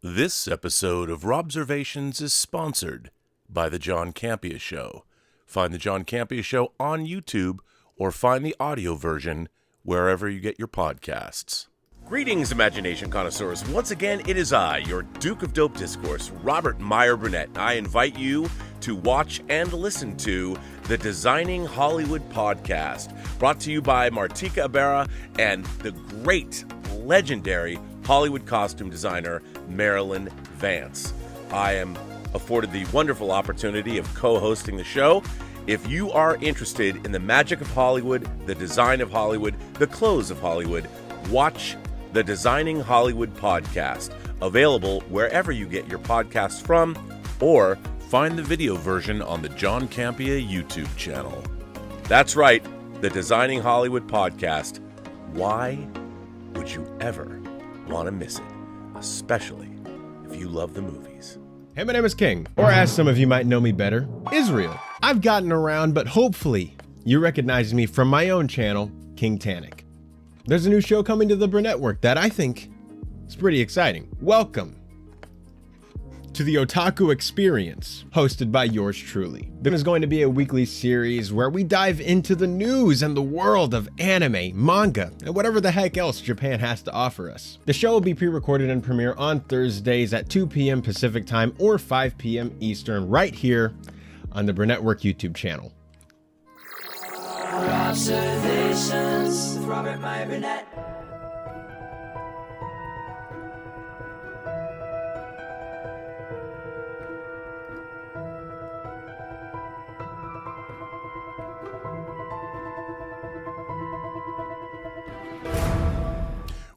This episode of Robservations is sponsored by The John Campea Show. Find The John Campea Show on YouTube or find the audio version wherever you get your podcasts. Greetings, imagination connoisseurs. Once again, it is I, your Duke of Dope Discourse, Robert Meyer Burnett. I invite you to watch and listen to the Designing Hollywood podcast, brought to you by Martika Ibarra and the great, legendary Hollywood costume designer, Marilyn Vance. I am afforded the wonderful opportunity of co-hosting the show. If you are interested in the magic of Hollywood, the design of Hollywood, the clothes of Hollywood, watch the Designing Hollywood podcast, available wherever you get your podcasts from, or find the video version on the John Campea YouTube channel. That's right, the Designing Hollywood podcast. Why would you ever want to miss it, especially if you love the movies? Hey, my name is King, or as some of you might know me better, Israel. I've gotten around, but hopefully you recognize me from my own channel, King Tannic. There's a new show coming to the Burnettwork that I think is pretty exciting. Welcome to the Otaku Experience, hosted by yours truly. There is going to be a weekly series where we dive into the news and the world of anime, manga, and whatever the heck else Japan has to offer us. The show will be pre-recorded and premiere on Thursdays at 2 p.m. Pacific Time or 5 p.m. Eastern, right here on the Burnettwork YouTube channel. Observations with Robert Meyer Burnett.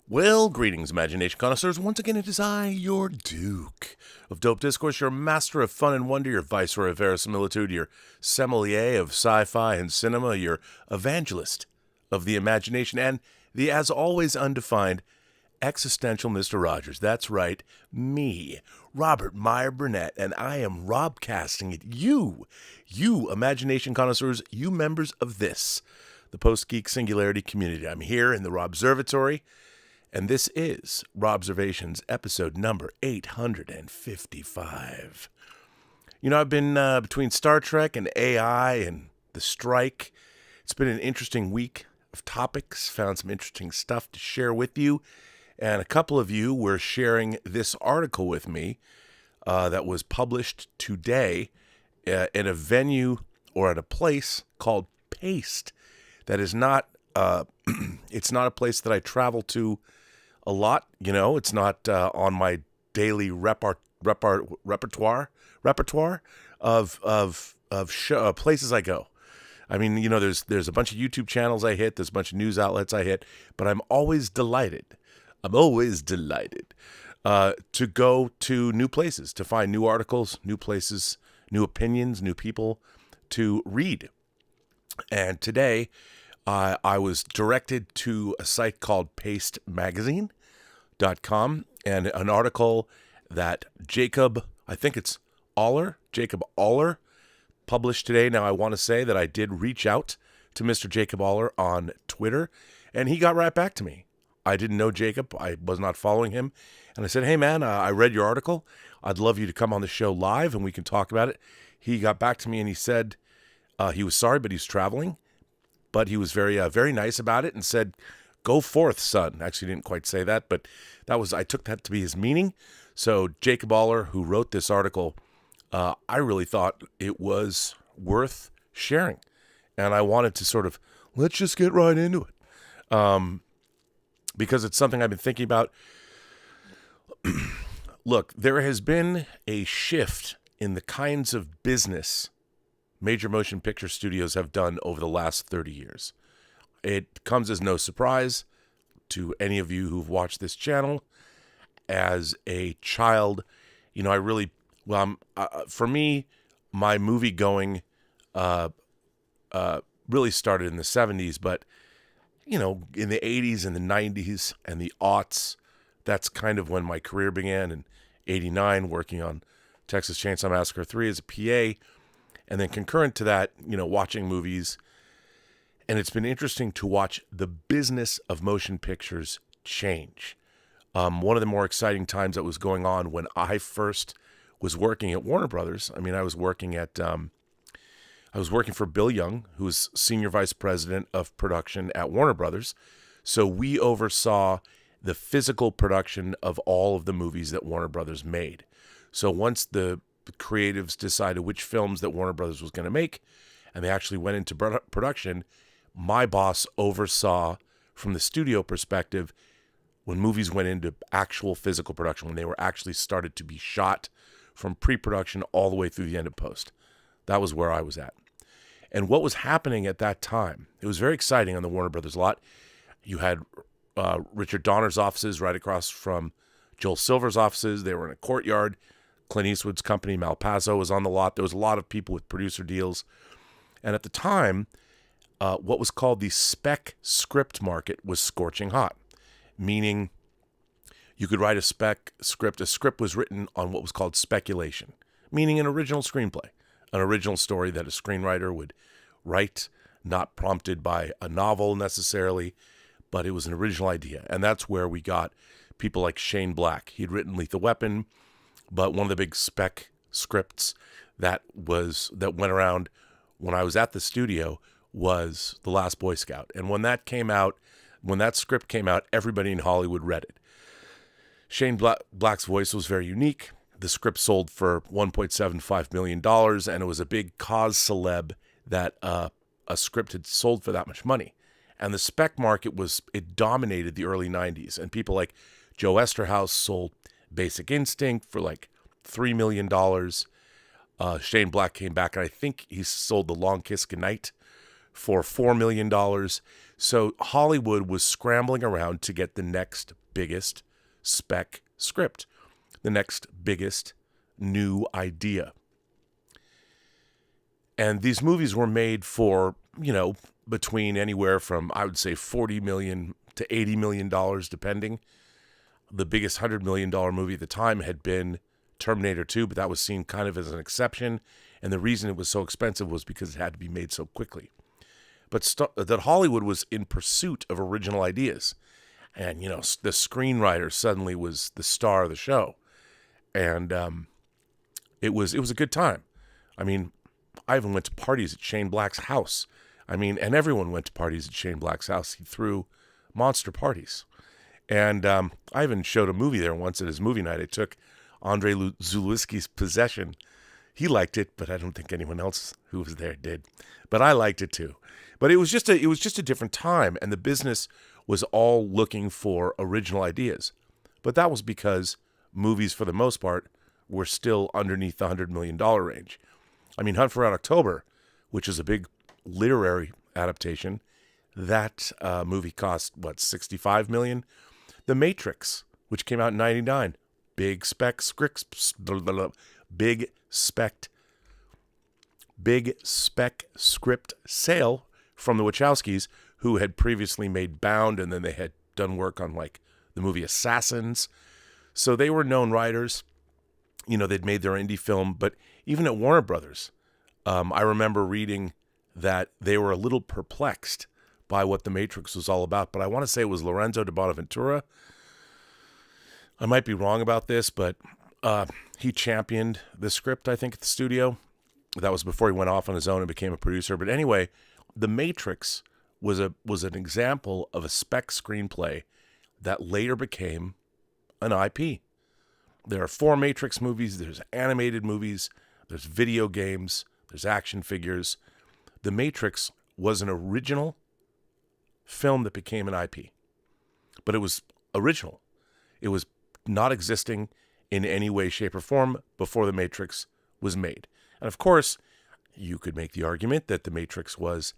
Well, greetings, imagination connoisseurs. Once again, it is I, your Duke of Dope Discourse, your master of fun and wonder, your viceroy of verisimilitude, your sommelier of sci-fi and cinema, your evangelist of the imagination, and the, as always, undefined existential Mr. Rogers. That's right, me, Robert Meyer Burnett, and I am robcasting at you, imagination connoisseurs, you members of this, the Post-Geek Singularity community. I'm here in the Robservatory, and this is Robservations, episode number 855. You know, I've been between Star Trek and AI and the strike. It's been an interesting week of topics, found some interesting stuff to share with you. And a couple of you were sharing this article with me that was published today in a venue or at a place called Paste. That is not, it's not a place that I travel to a lot, you know. It's not on my daily repertoire of places I go. I mean, you know, there's a bunch of YouTube channels I hit, there's a bunch of news outlets I hit, but I'm always delighted to go to new places, to find new articles, new places, new opinions, new people to read. And today, I was directed to a site called pastemagazine.com and an article that Jacob Aller, published today. Now, I want to say that I did reach out to Mr. Jacob Aller on Twitter, and he got right back to me. I didn't know Jacob. I was not following him. And I said, hey, man, I read your article. I'd love you to come on the show live, and we can talk about it. He got back to me, and he said he was sorry, but he's traveling. But he was very, very nice about it and said, go forth, son. Actually, he didn't quite say that, but I took that to be his meaning. So Jacob Aller, who wrote this article, I really thought it was worth sharing. And I wanted to sort of, let's just get right into it. Because it's something I've been thinking about. Look, there has been a shift in the kinds of business major motion picture studios have done over the last 30 years. It comes as no surprise to any of you who've watched this channel. As a child, you know, for me, my movie going really started in the 70s, but, you know, in the 80s and the 90s and the aughts, that's kind of when my career began. In 89, working on Texas Chainsaw Massacre 3 as a PA, and then concurrent to that, you know, watching movies. And it's been interesting to watch the business of motion pictures change. One of the more exciting times that was going on when I first was working at Warner Brothers. I mean, I was working for Bill Young, who was senior vice president of production at Warner Brothers. So we oversaw the physical production of all of the movies that Warner Brothers made. So once the creatives decided which films that Warner Brothers was going to make, and they actually went into production, my boss oversaw from the studio perspective when movies went into actual physical production, when they were actually started to be shot from pre-production all the way through the end of post. That was where I was at. And what was happening at that time, it was very exciting on the Warner Brothers lot. You had Richard Donner's offices right across from Joel Silver's offices. They were in a courtyard. Clint Eastwood's company, Malpaso, was on the lot. There was a lot of people with producer deals. And at the time, what was called the spec script market was scorching hot, meaning you could write a spec script. A script was written on what was called speculation, meaning an original screenplay, an original story that a screenwriter would write, not prompted by a novel necessarily, but it was an original idea. And that's where we got people like Shane Black. He'd written Lethal Weapon, but one of the big spec scripts that went around when I was at the studio was The Last Boy Scout. And when that script came out, everybody in Hollywood read it. Shane Black's voice was very unique. The script sold for $1.75 million, and it was a big cause celeb that a script had sold for that much money. And the spec market it dominated the early 90s. And people like Joe Esterhaus sold Basic Instinct for like $3 million. Shane Black came back, and I think he sold The Long Kiss Goodnight for $4 million. So Hollywood was scrambling around to get the next biggest spec script, the next biggest new idea. And these movies were made for, between anywhere from, I would say, $40 million to $80 million, depending. The biggest $100 million movie at the time had been Terminator 2, but that was seen kind of as an exception. And the reason it was so expensive was because it had to be made so quickly. But that Hollywood was in pursuit of original ideas. And, the screenwriter suddenly was the star of the show. And it was a good time. I mean, I even went to parties at Shane Black's house. And everyone went to parties at Shane Black's house. He threw monster parties. And I even showed a movie there once at his movie night. I took Andrei Zulewski's Possession. He liked it, but I don't think anyone else who was there did. But I liked it too. But it was just a different time, and the business was all looking for original ideas. But that was because movies, for the most part, were still underneath the $100 million range. Hunt for Red October, which is a big literary adaptation, that movie cost, $65 million? The Matrix, which came out in 1999, big spec script sale from the Wachowskis, who had previously made Bound, and then they had done work on the movie Assassins. So they were known writers. They'd made their indie film, but even at Warner Brothers, I remember reading that they were a little perplexed by what The Matrix was all about. But I want to say it was Lorenzo de Bonaventura. I might be wrong about this, but he championed the script, I think, at the studio. That was before he went off on his own and became a producer. But anyway, The Matrix was an example of a spec screenplay that later became an IP. There are 4 Matrix movies. There's animated movies. There's video games. There's action figures. The Matrix was an original film that became an IP. But it was original. It was not existing in any way, shape, or form before The Matrix was made. And of course, you could make the argument that The Matrix was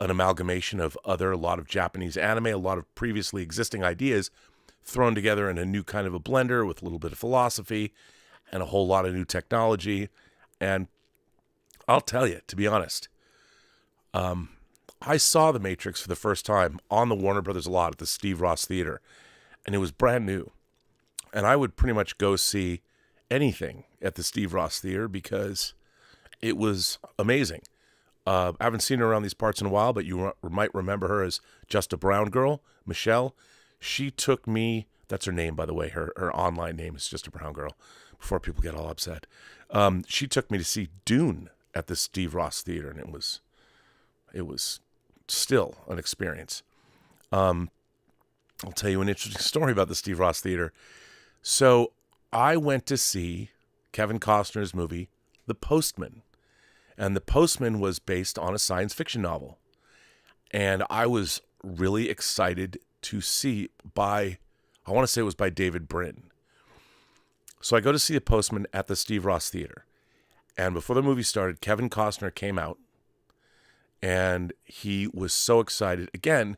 an amalgamation of a lot of Japanese anime, a lot of previously existing ideas thrown together in a new kind of a blender with a little bit of philosophy and a whole lot of new technology. And I'll tell you, to be honest, I saw The Matrix for the first time on the Warner Brothers lot at the Steve Ross Theater, and it was brand new. And I would pretty much go see anything at the Steve Ross Theater because it was amazing. I haven't seen her around these parts in a while, but you might remember her as Just a Brown Girl, Michelle. she took me, that's her name, by the way. Her online name is just a brown girl, before people get all upset. She took me to see Dune at the Steve Ross Theater, and it was still an experience. I'll tell you an interesting story about the Steve Ross Theater. So I went to see Kevin Costner's movie, The Postman. And The Postman was based on a science fiction novel. And I was really excited to see I want to say it was by David Brin. So I go to see The Postman at the Steve Ross Theater. And before the movie started, Kevin Costner came out. And he was so excited. Again,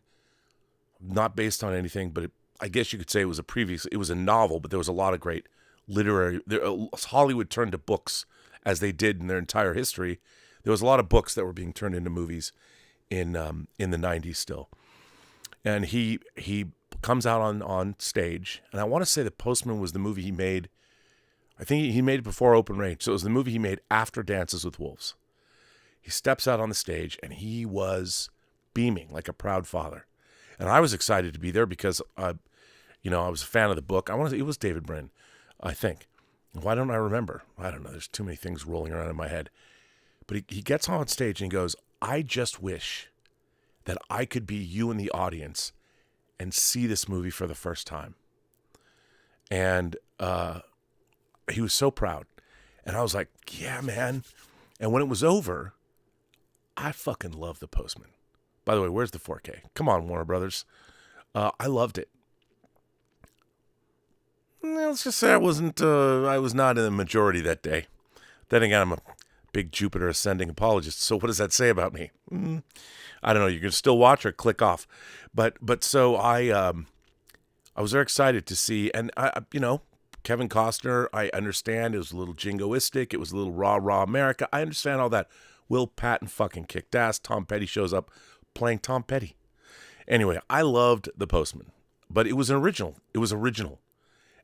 not based on anything, but I guess you could say it was a novel, but there was a lot of great Hollywood turned to books as they did in their entire history. There was a lot of books that were being turned into movies in the 90s still. And he comes out on stage, and I want to say The Postman was the movie he made. I think he made it before Open Range, so it was the movie he made after Dances with Wolves. He steps out on the stage, and he was beaming like a proud father. And I was excited to be there because, I was a fan of the book. It was David Brin, I think. Why don't I remember? I don't know. There's too many things rolling around in my head. But he gets on stage and he goes, I just wish that I could be you in the audience and see this movie for the first time. And he was so proud. And I was like, yeah, man. And when it was over, I fucking love The Postman. By the way, where's the 4K? Come on, Warner Brothers. I loved it. Let's just say I was not in the majority that day. Then again, I'm a big Jupiter ascending apologist. So what does that say about me? I don't know. You can still watch or click off. But so I was very excited to see, and Kevin Costner, I understand it was a little jingoistic. It was a little rah America. I understand all that. Will Patton fucking kicked ass. Tom Petty shows up playing Tom Petty. Anyway, I loved The Postman, but it was an original. It was original.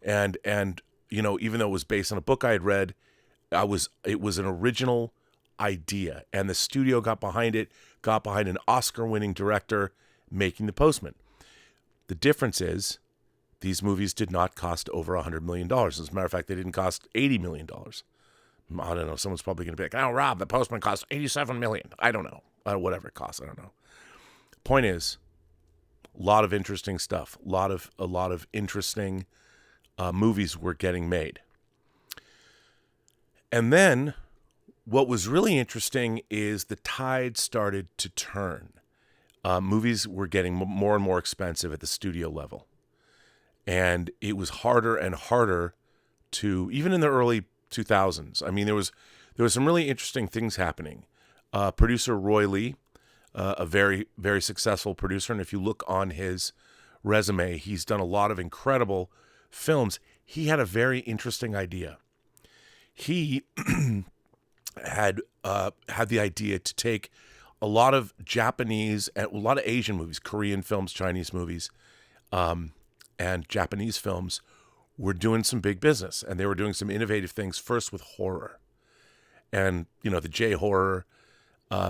And even though it was based on a book I had read, it was an original idea, and the studio got behind an Oscar-winning director making The Postman. The difference is these movies did not cost over $100 million. As a matter of fact, they didn't cost $80 million. I don't know. Someone's probably going to be like, oh, Rob, The Postman cost $87 million. I don't know. Whatever it costs, I don't know. Point is, a lot of interesting stuff. A lot of interesting movies were getting made. And then what was really interesting is the tide started to turn. Movies were getting more and more expensive at the studio level. And it was harder and harder to, even in the early 2000s. I mean, there was some really interesting things happening. Producer Roy Lee, a very, very successful producer. And if you look on his resume, he's done a lot of incredible films. He had a very interesting idea. He had the idea to take a lot of Japanese and a lot of Asian movies, Korean films, Chinese movies, and Japanese films were doing some big business, and they were doing some innovative things, first with horror. And, the J-horror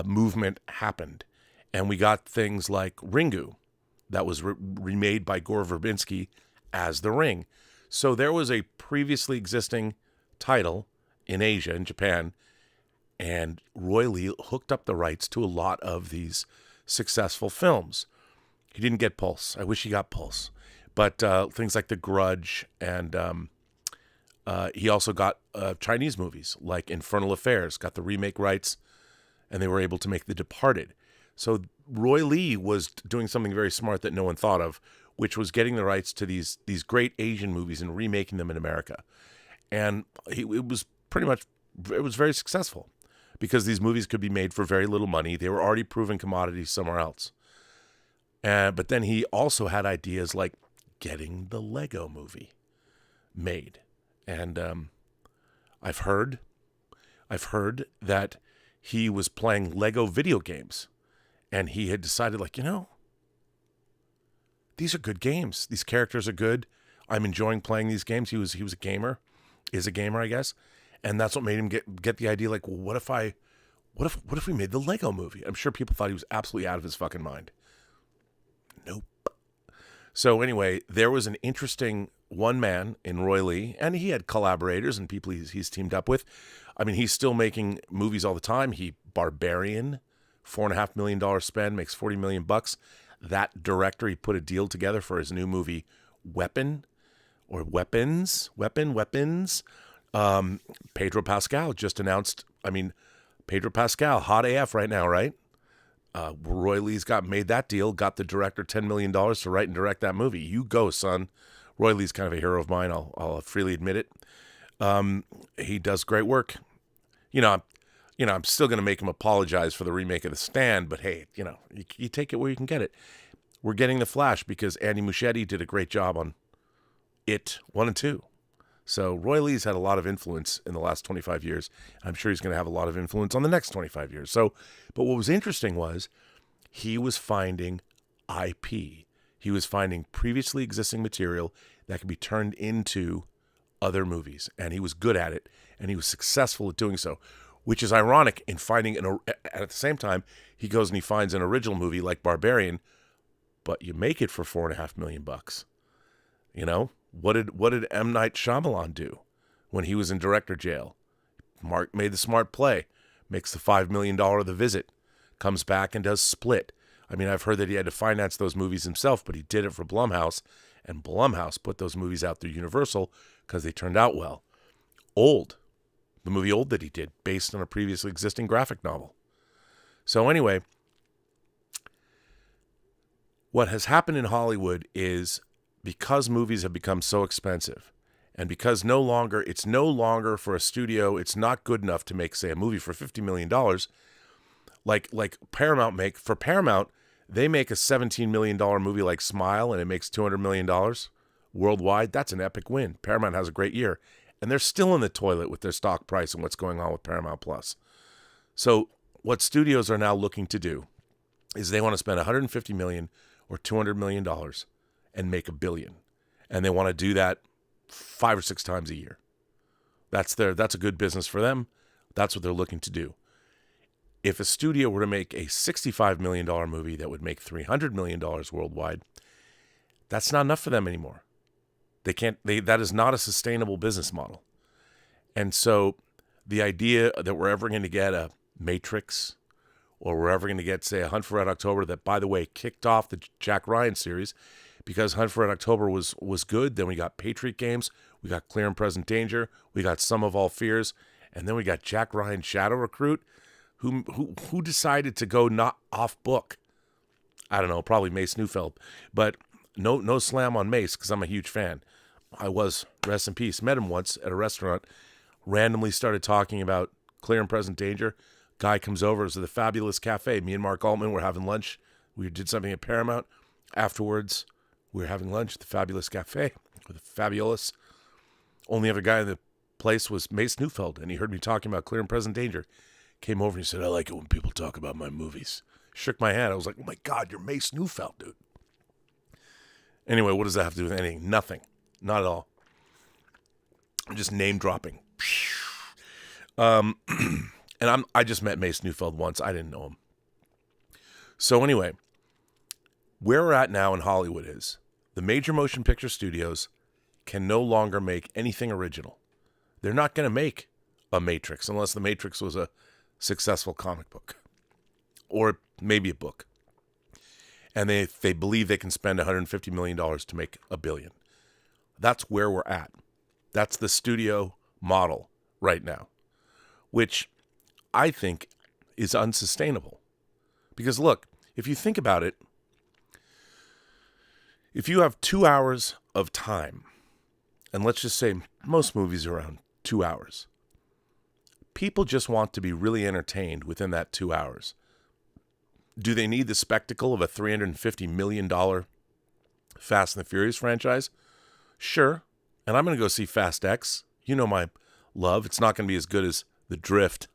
movement happened, and we got things like Ringu that was remade by Gore Verbinski as The Ring. So there was a previously existing title in Asia, in Japan, and Roy Lee hooked up the rights to a lot of these successful films. He didn't get Pulse. I wish he got Pulse. But things like The Grudge, and he also got Chinese movies like Infernal Affairs, got the remake rights, and they were able to make The Departed. So Roy Lee was doing something very smart that no one thought of, which was getting the rights to these great Asian movies and remaking them in America. And it was very successful because these movies could be made for very little money. They were already proven commodities somewhere else. But then he also had ideas like getting the Lego movie made. And I've heard that he was playing Lego video games, and he had decided, these are good games. These characters are good. I'm enjoying playing these games. He was a gamer, is a gamer, I guess. And that's what made him get the idea, what if we made the Lego movie? I'm sure people thought he was absolutely out of his fucking mind. Nope. So anyway, there was an interesting one man in Roy Lee, and he had collaborators and people he's teamed up with. I mean, he's still making movies all the time. He Barbarian, $4.5 million spend, makes $40 million. That director, he put a deal together for his new movie, Weapons. Pedro Pascal just announced. I mean, Pedro Pascal, hot AF right now, right? Roy Lee's made that deal, got the director $10 million to write and direct that movie. You go, son. Roy Lee's kind of a hero of mine. I'll freely admit it. He does great work. I'm still going to make him apologize for the remake of The Stand, but hey, you take it where you can get it. We're getting The Flash because Andy Muschietti did a great job on It 1 and 2. So Roy Lee's had a lot of influence in the last 25 years. I'm sure he's going to have a lot of influence on the next 25 years. But what was interesting was he was finding IP. He was finding previously existing material that could be turned into other movies, and he was good at it, and he was successful at doing so, which is ironic in finding at the same time, he goes and he finds an original movie like Barbarian, but you make it for $4.5 million. What did M. Night Shyamalan do when he was in director jail? Mark made the smart play, makes the $5 million The Visit, comes back and does Split. I mean, I've heard that he had to finance those movies himself, but he did it for Blumhouse, and Blumhouse put those movies out through Universal because they turned out well. The movie Old that he did, based on a previously existing graphic novel. So anyway, what has happened in Hollywood is because movies have become so expensive, and because it's no longer for a studio, it's not good enough to make, say, a movie for $50 million, like Paramount for Paramount, they make a $17 million movie like Smile, and it makes $200 million worldwide. That's an epic win. Paramount has a great year, and they're still in the toilet with their stock price and what's going on with Paramount Plus. So what studios are now looking to do is they want to spend $150 million or $200 million and make $1 billion. And they want to do that 5 or 6 times a year. That's a good business for them. That's what they're looking to do. If a studio were to make a $65 million movie that would make $300 million worldwide, that's not enough for them anymore. That is not a sustainable business model. And so the idea that we're ever going to get a Matrix, or we're ever going to get, say, a Hunt for Red October that, by the way, kicked off the Jack Ryan series, because Hunt for Red October was good. Then we got Patriot Games. We got Clear and Present Danger. We got Sum of All Fears. And then we got Jack Ryan Shadow Recruit, who decided to go not off book. I don't know, probably Mace Neufeld. But no slam on Mace, because I'm a huge fan. I was, rest in peace, met him once at a restaurant, randomly started talking about Clear and Present Danger. Guy comes over, it was at the Fabulous Cafe. Me and Mark Altman were having lunch. We did something at Paramount. Afterwards, we were having lunch at the Fabulous Cafe with the Fabulous. Only other guy in the place was Mace Neufeld, and he heard me talking about Clear and Present Danger. Came over and he said, "I like it when people talk about my movies." Shook my hand. I was like, "Oh my God, you're Mace Neufeld, dude." Anyway, what does that have to do with anything? Nothing. Not at all. I'm just name dropping. And I just met Mace Neufeld once. I didn't know him. So anyway, where we're at now in Hollywood is the major motion picture studios can no longer make anything original. They're not going to make a Matrix unless the Matrix was a successful comic book or maybe a book. And they believe they can spend $150 million to make $1 billion. That's where we're at. That's the studio model right now, which I think is unsustainable. Because look, if you think about it, if you have 2 hours of time, and let's just say most movies are around 2 hours, people just want to be really entertained within that 2 hours. Do they need the spectacle of a $350 million Fast and the Furious franchise? Sure. And I'm going to go see Fast X. You know my love. It's not going to be as good as The Drift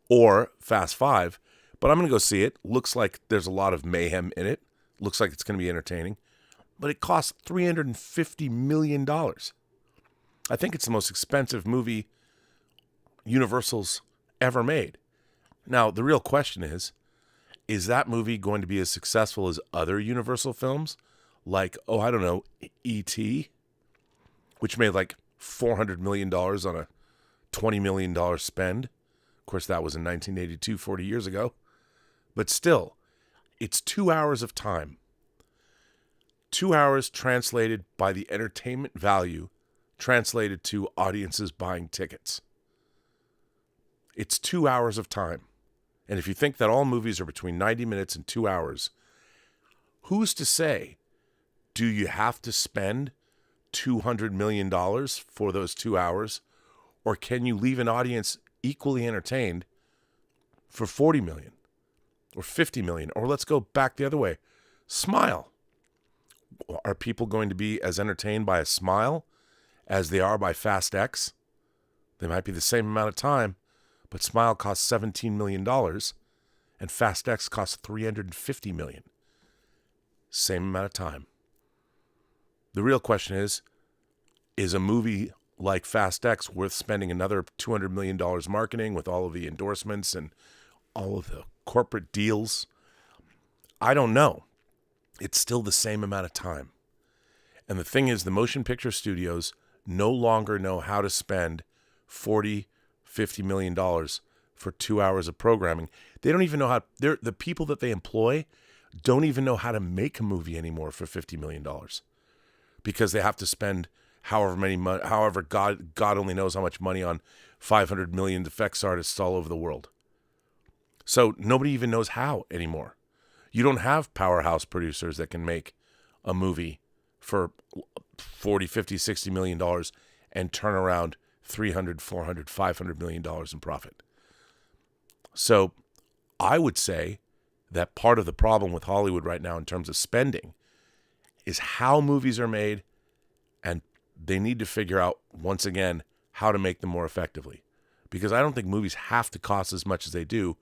or Fast 5, but I'm going to go see it. Looks like there's a lot of mayhem in it. Looks like it's going to be entertaining. But it costs $350 million. I think it's the most expensive movie Universal's ever made. Now, the real question is that movie going to be as successful as other Universal films, like, I don't know, E.T., which made like $400 million on a $20 million spend. Of course, that was in 1982, 40 years ago. But still, it's 2 hours of time. 2 hours translated by the entertainment value, translated to audiences buying tickets. It's 2 hours of time. And if you think that all movies are between 90 minutes and 2 hours, who's to say, do you have to spend $200 million for those 2 hours? Or can you leave an audience equally entertained for 40 million or 50 million? Or let's go back the other way. Smile. Are people going to be as entertained by a smile as they are by Fast X? They might be the same amount of time, but Smile costs $17 million and Fast X costs $350 million. Same amount of time. The real question is a movie like Fast X worth spending another $200 million marketing with all of the endorsements and all of the corporate deals? I don't know. It's still the same amount of time. And the thing is, the motion picture studios no longer know how to spend $40, $50 million for 2 hours of programming. They don't even know how, the people that they employ don't even know how to make a movie anymore for $50 million. Because they have to spend however God only knows how much money on 500 million effects artists all over the world. So nobody even knows how anymore. You don't have powerhouse producers that can make a movie for 40, 50, 60 million dollars and turn around 300, 400, 500 million dollars in profit. So I would say that part of the problem with Hollywood right now in terms of spending is how movies are made, and they need to figure out, once again, how to make them more effectively. Because I don't think movies have to cost as much as they do.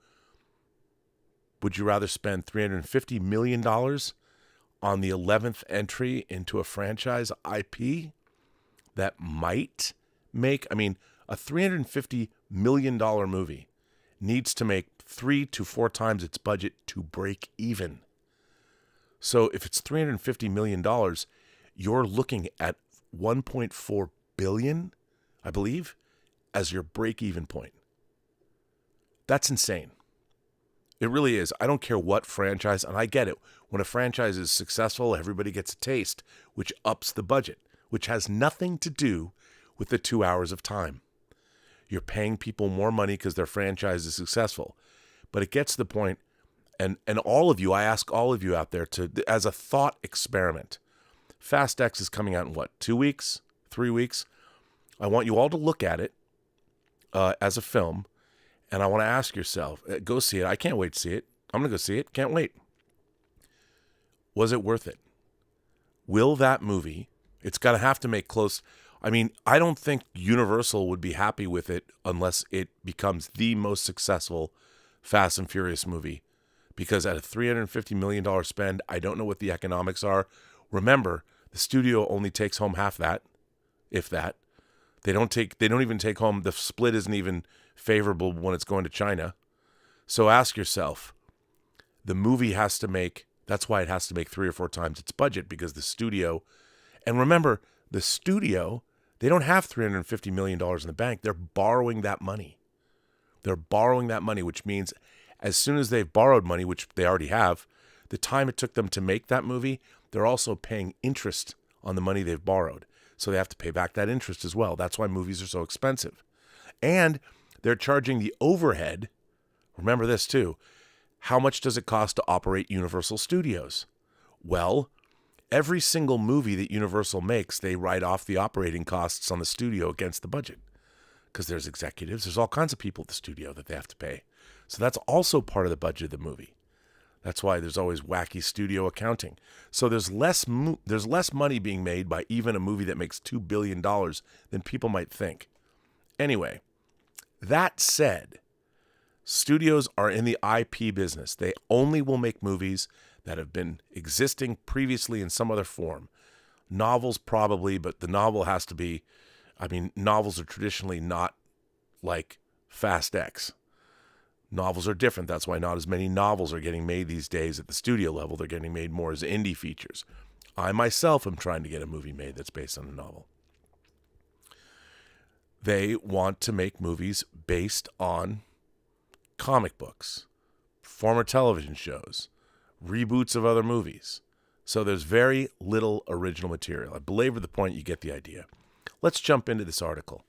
Would you rather spend $350 million on the 11th entry into a franchise IP that might make, a $350 million movie needs to make 3 to 4 times its budget to break even. So if it's $350 million, you're looking at $1.4 billion, I believe, as your break-even point. That's insane. It really is. I don't care what franchise, and I get it. When a franchise is successful, everybody gets a taste, which ups the budget, which has nothing to do with the 2 hours of time. You're paying people more money because their franchise is successful. But it gets to the point, and all of you, I ask all of you out there as a thought experiment. Fast X is coming out in 2 weeks, 3 weeks? I want you all to look at it as a film, and I want to ask yourself, go see it. I can't wait to see it. I'm going to go see it. Can't wait. Was it worth it? Will that movie, it's going to have to make close. I don't think Universal would be happy with it unless it becomes the most successful Fast and Furious movie. Because at a $350 million spend, I don't know what the economics are. Remember, the studio only takes home half that, if that. They don't even take home, the split isn't even favorable when it's going to China. So ask yourself, the movie has to make, that's why it has to make 3 or 4 times its budget, because the studio, and remember, the studio, they don't have $350 million in the bank. They're borrowing that money. They're borrowing that money, which means as soon as they've borrowed money, which they already have, the time it took them to make that movie, they're also paying interest on the money they've borrowed. So they have to pay back that interest as well. That's why movies are so expensive. And they're charging the overhead. Remember this too. How much does it cost to operate Universal Studios? Well, every single movie that Universal makes, they write off the operating costs on the studio against the budget. Because there's executives, there's all kinds of people at the studio that they have to pay. So that's also part of the budget of the movie. That's why there's always wacky studio accounting. So there's less money being made by even a movie that makes $2 billion than people might think. Anyway, that said, studios are in the IP business. They only will make movies that have been existing previously in some other form. Novels probably, but the novel has to be, novels are traditionally not like Fast X. Novels are different. That's why not as many novels are getting made these days at the studio level. They're getting made more as indie features. I myself am trying to get a movie made that's based on a novel. They want to make movies based on comic books, former television shows, reboots of other movies. So there's very little original material. I belabor the point, you get the idea. Let's jump into this article.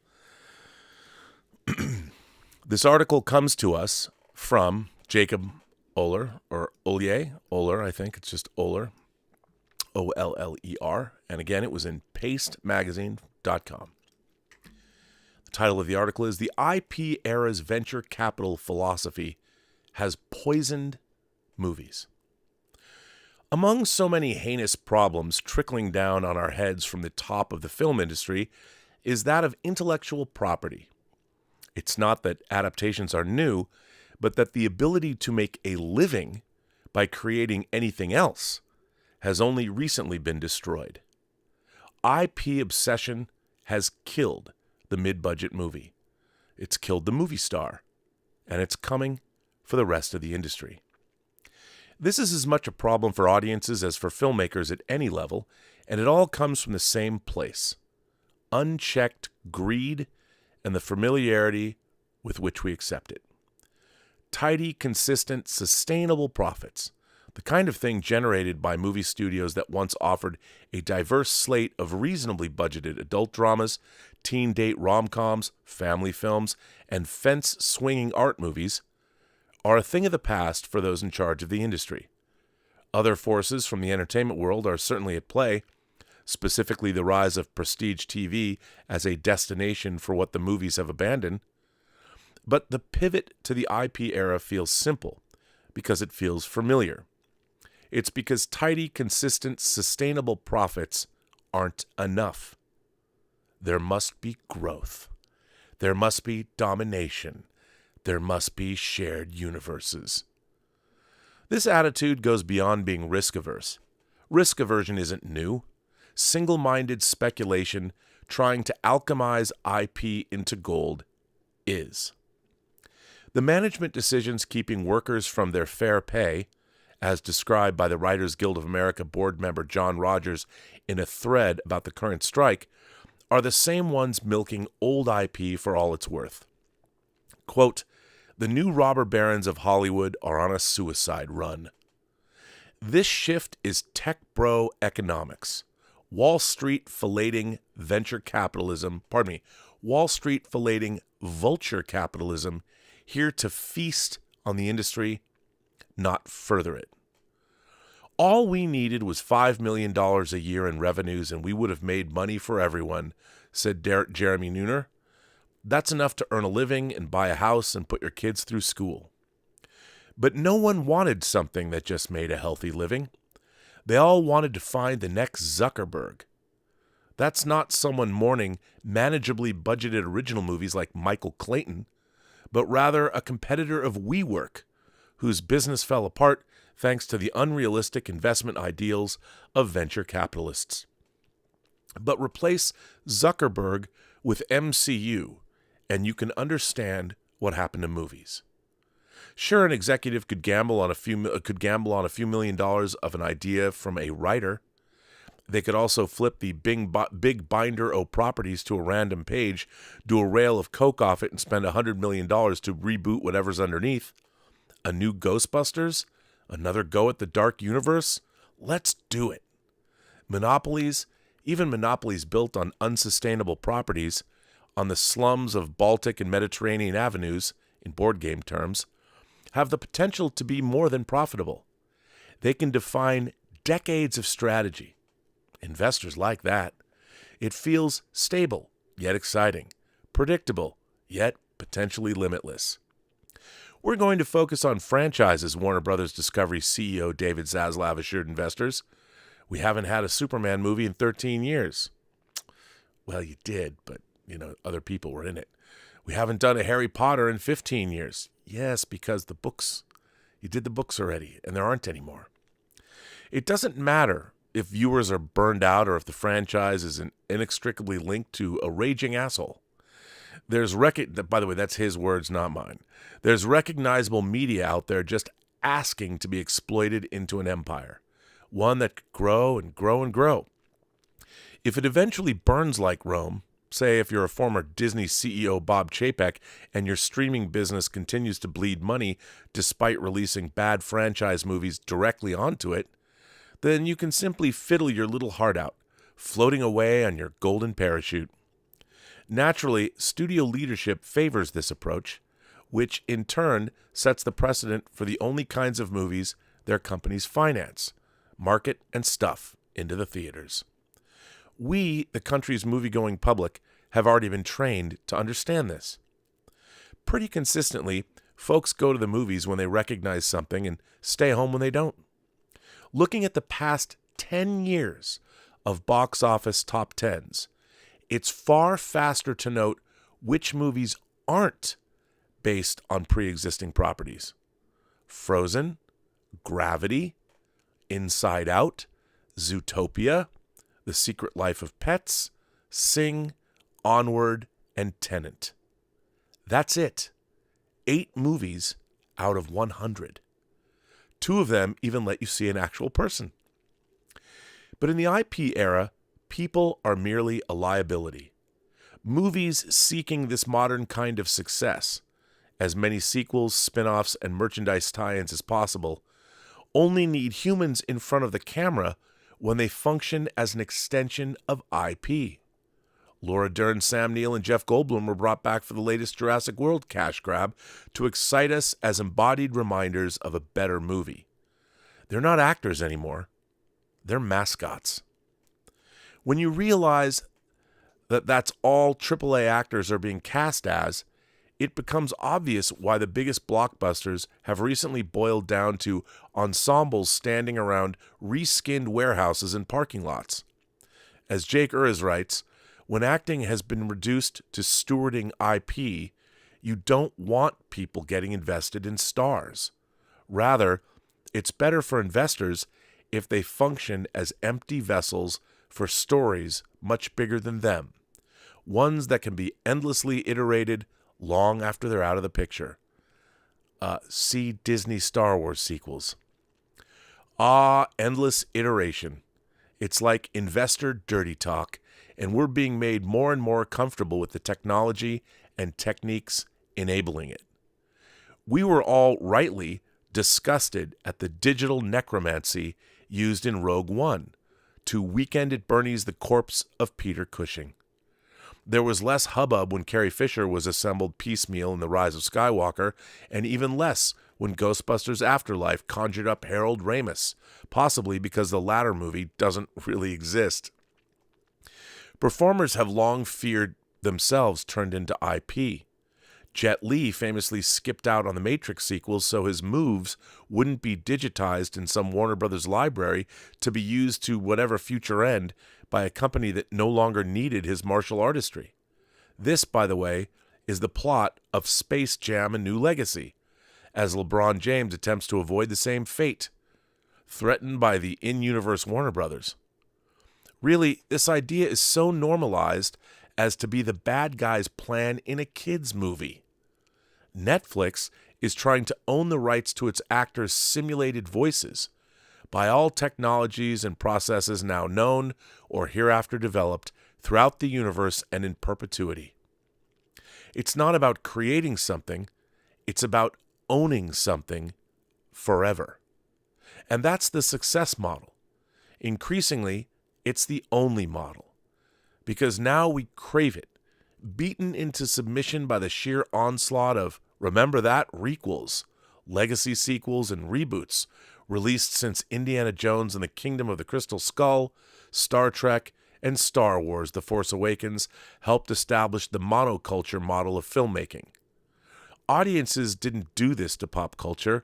This article comes to us from Jacob Oller, or Oller, I think. It's just Oller, O-L-L-E-R. And again, it was in pastemagazine.com. The title of the article is "The IP Era's Venture Capital Philosophy Has Poisoned Movies." Among so many heinous problems trickling down on our heads from the top of the film industry is that of intellectual property. It's not that adaptations are new, but that the ability to make a living by creating anything else has only recently been destroyed. IP obsession has killed the mid-budget movie. It's killed the movie star, and it's coming for the rest of the industry. This is as much a problem for audiences as for filmmakers at any level, and it all comes from the same place: unchecked greed and the familiarity with which we accept it. Tidy, consistent, sustainable profits, the kind of thing generated by movie studios that once offered a diverse slate of reasonably budgeted adult dramas, teen date rom-coms, family films, and fence-swinging art movies, are a thing of the past for those in charge of the industry. Other forces from the entertainment world are certainly at play, specifically the rise of prestige TV as a destination for what the movies have abandoned. But the pivot to the IP era feels simple because it feels familiar. It's because tidy, consistent, sustainable profits aren't enough. There must be growth. There must be domination. There must be shared universes. This attitude goes beyond being risk-averse. Risk aversion isn't new. Single-minded speculation trying to alchemize IP into gold is. The management decisions keeping workers from their fair pay, as described by the Writers Guild of America board member John Rogers in a thread about the current strike, are the same ones milking old IP for all it's worth. Quote, "The new robber barons of Hollywood are on a suicide run." This shift is tech bro economics. Wall Street filleting Wall Street filleting vulture capitalism, here to feast on the industry, not further it. All we needed was $5 million a year in revenues and we would have made money for everyone, said Jeremy Neuner. That's enough to earn a living and buy a house and put your kids through school. But no one wanted something that just made a healthy living. They all wanted to find the next Zuckerberg. That's not someone mourning manageably budgeted original movies like Michael Clayton, but rather a competitor of WeWork, whose business fell apart thanks to the unrealistic investment ideals of venture capitalists. But replace Zuckerberg with MCU, and you can understand what happened to movies. Sure, an executive could gamble on a few million dollars of an idea from a writer. They could also flip the big binder of properties to a random page, do a rail of coke off it, and spend $100 million to reboot whatever's underneath. A new Ghostbusters? Another go at the dark universe? Let's do it. Monopolies, even monopolies built on unsustainable properties, on the slums of Baltic and Mediterranean avenues, in board game terms, have the potential to be more than profitable. They can define decades of strategy. Investors like that. It feels stable, yet exciting, predictable, yet potentially limitless. We're going to focus on franchises, Warner Brothers Discovery CEO David Zaslav assured investors. We haven't had a Superman movie in 13 years. Well, you did, but, other people were in it. We haven't done a Harry Potter in 15 years. Yes, because you did the books already, and there aren't any more. It doesn't matter if viewers are burned out or if the franchise is inextricably linked to a raging asshole. By the way, that's his words, not mine. There's recognizable media out there just asking to be exploited into an empire. one that could grow and grow and grow. If it eventually burns like Rome, say if you're a former Disney CEO Bob Chapek and your streaming business continues to bleed money despite releasing bad franchise movies directly onto it, then you can simply fiddle your little heart out, floating away on your golden parachute. Naturally, studio leadership favors this approach, which in turn sets the precedent for the only kinds of movies their companies finance, market, and stuff into the theaters. We, the country's movie-going public, have already been trained to understand this. Pretty consistently, folks go to the movies when they recognize something and stay home when they don't. Looking at the past 10 years of box office top 10s, it's far faster to note which movies aren't based on pre-existing properties. Frozen, Gravity, Inside Out, Zootopia, The Secret Life of Pets, Sing, Onward, and Tenet. That's it. 8 movies out of 100. 2 of them even let you see an actual person. But in the IP era, people are merely a liability. Movies seeking this modern kind of success, as many sequels, spin-offs, and merchandise tie-ins as possible, only need humans in front of the camera when they function as an extension of IP. Laura Dern, Sam Neill, and Jeff Goldblum were brought back for the latest Jurassic World cash grab to excite us as embodied reminders of a better movie. They're not actors anymore. They're mascots. When you realize that that's all AAA actors are being cast as, it becomes obvious why the biggest blockbusters have recently boiled down to ensembles standing around reskinned warehouses and parking lots. As Jake Uriz writes, when acting has been reduced to stewarding IP, you don't want people getting invested in stars. Rather, it's better for investors if they function as empty vessels for stories much bigger than them, ones that can be endlessly iterated long after they're out of the picture. See Disney Star Wars sequels. Endless iteration. It's like investor dirty talk, and we're being made more and more comfortable with the technology and techniques enabling it. We were all rightly disgusted at the digital necromancy used in Rogue One to Weekend at Bernie's the corpse of Peter Cushing. There was less hubbub when Carrie Fisher was assembled piecemeal in The Rise of Skywalker, and even less when Ghostbusters Afterlife conjured up Harold Ramis, possibly because the latter movie doesn't really exist. Performers have long feared themselves turned into IP. Jet Li famously skipped out on the Matrix sequels so his moves wouldn't be digitized in some Warner Brothers library to be used to whatever future end by a company that no longer needed his martial artistry. This, by the way, is the plot of Space Jam: A New Legacy, as LeBron James attempts to avoid the same fate, threatened by the in-universe Warner Brothers. Really, this idea is so normalized as to be the bad guy's plan in a kid's movie. Netflix is trying to own the rights to its actors' simulated voices by all technologies and processes now known or hereafter developed throughout the universe and in perpetuity. It's not about creating something, it's about owning something forever. And that's the success model. Increasingly, it's the only model. Because now we crave it, beaten into submission by the sheer onslaught of, remember that, requels, legacy sequels, and reboots released since Indiana Jones and the Kingdom of the Crystal Skull, Star Trek, and Star Wars: The Force Awakens helped establish the monoculture model of filmmaking. Audiences didn't do this to pop culture.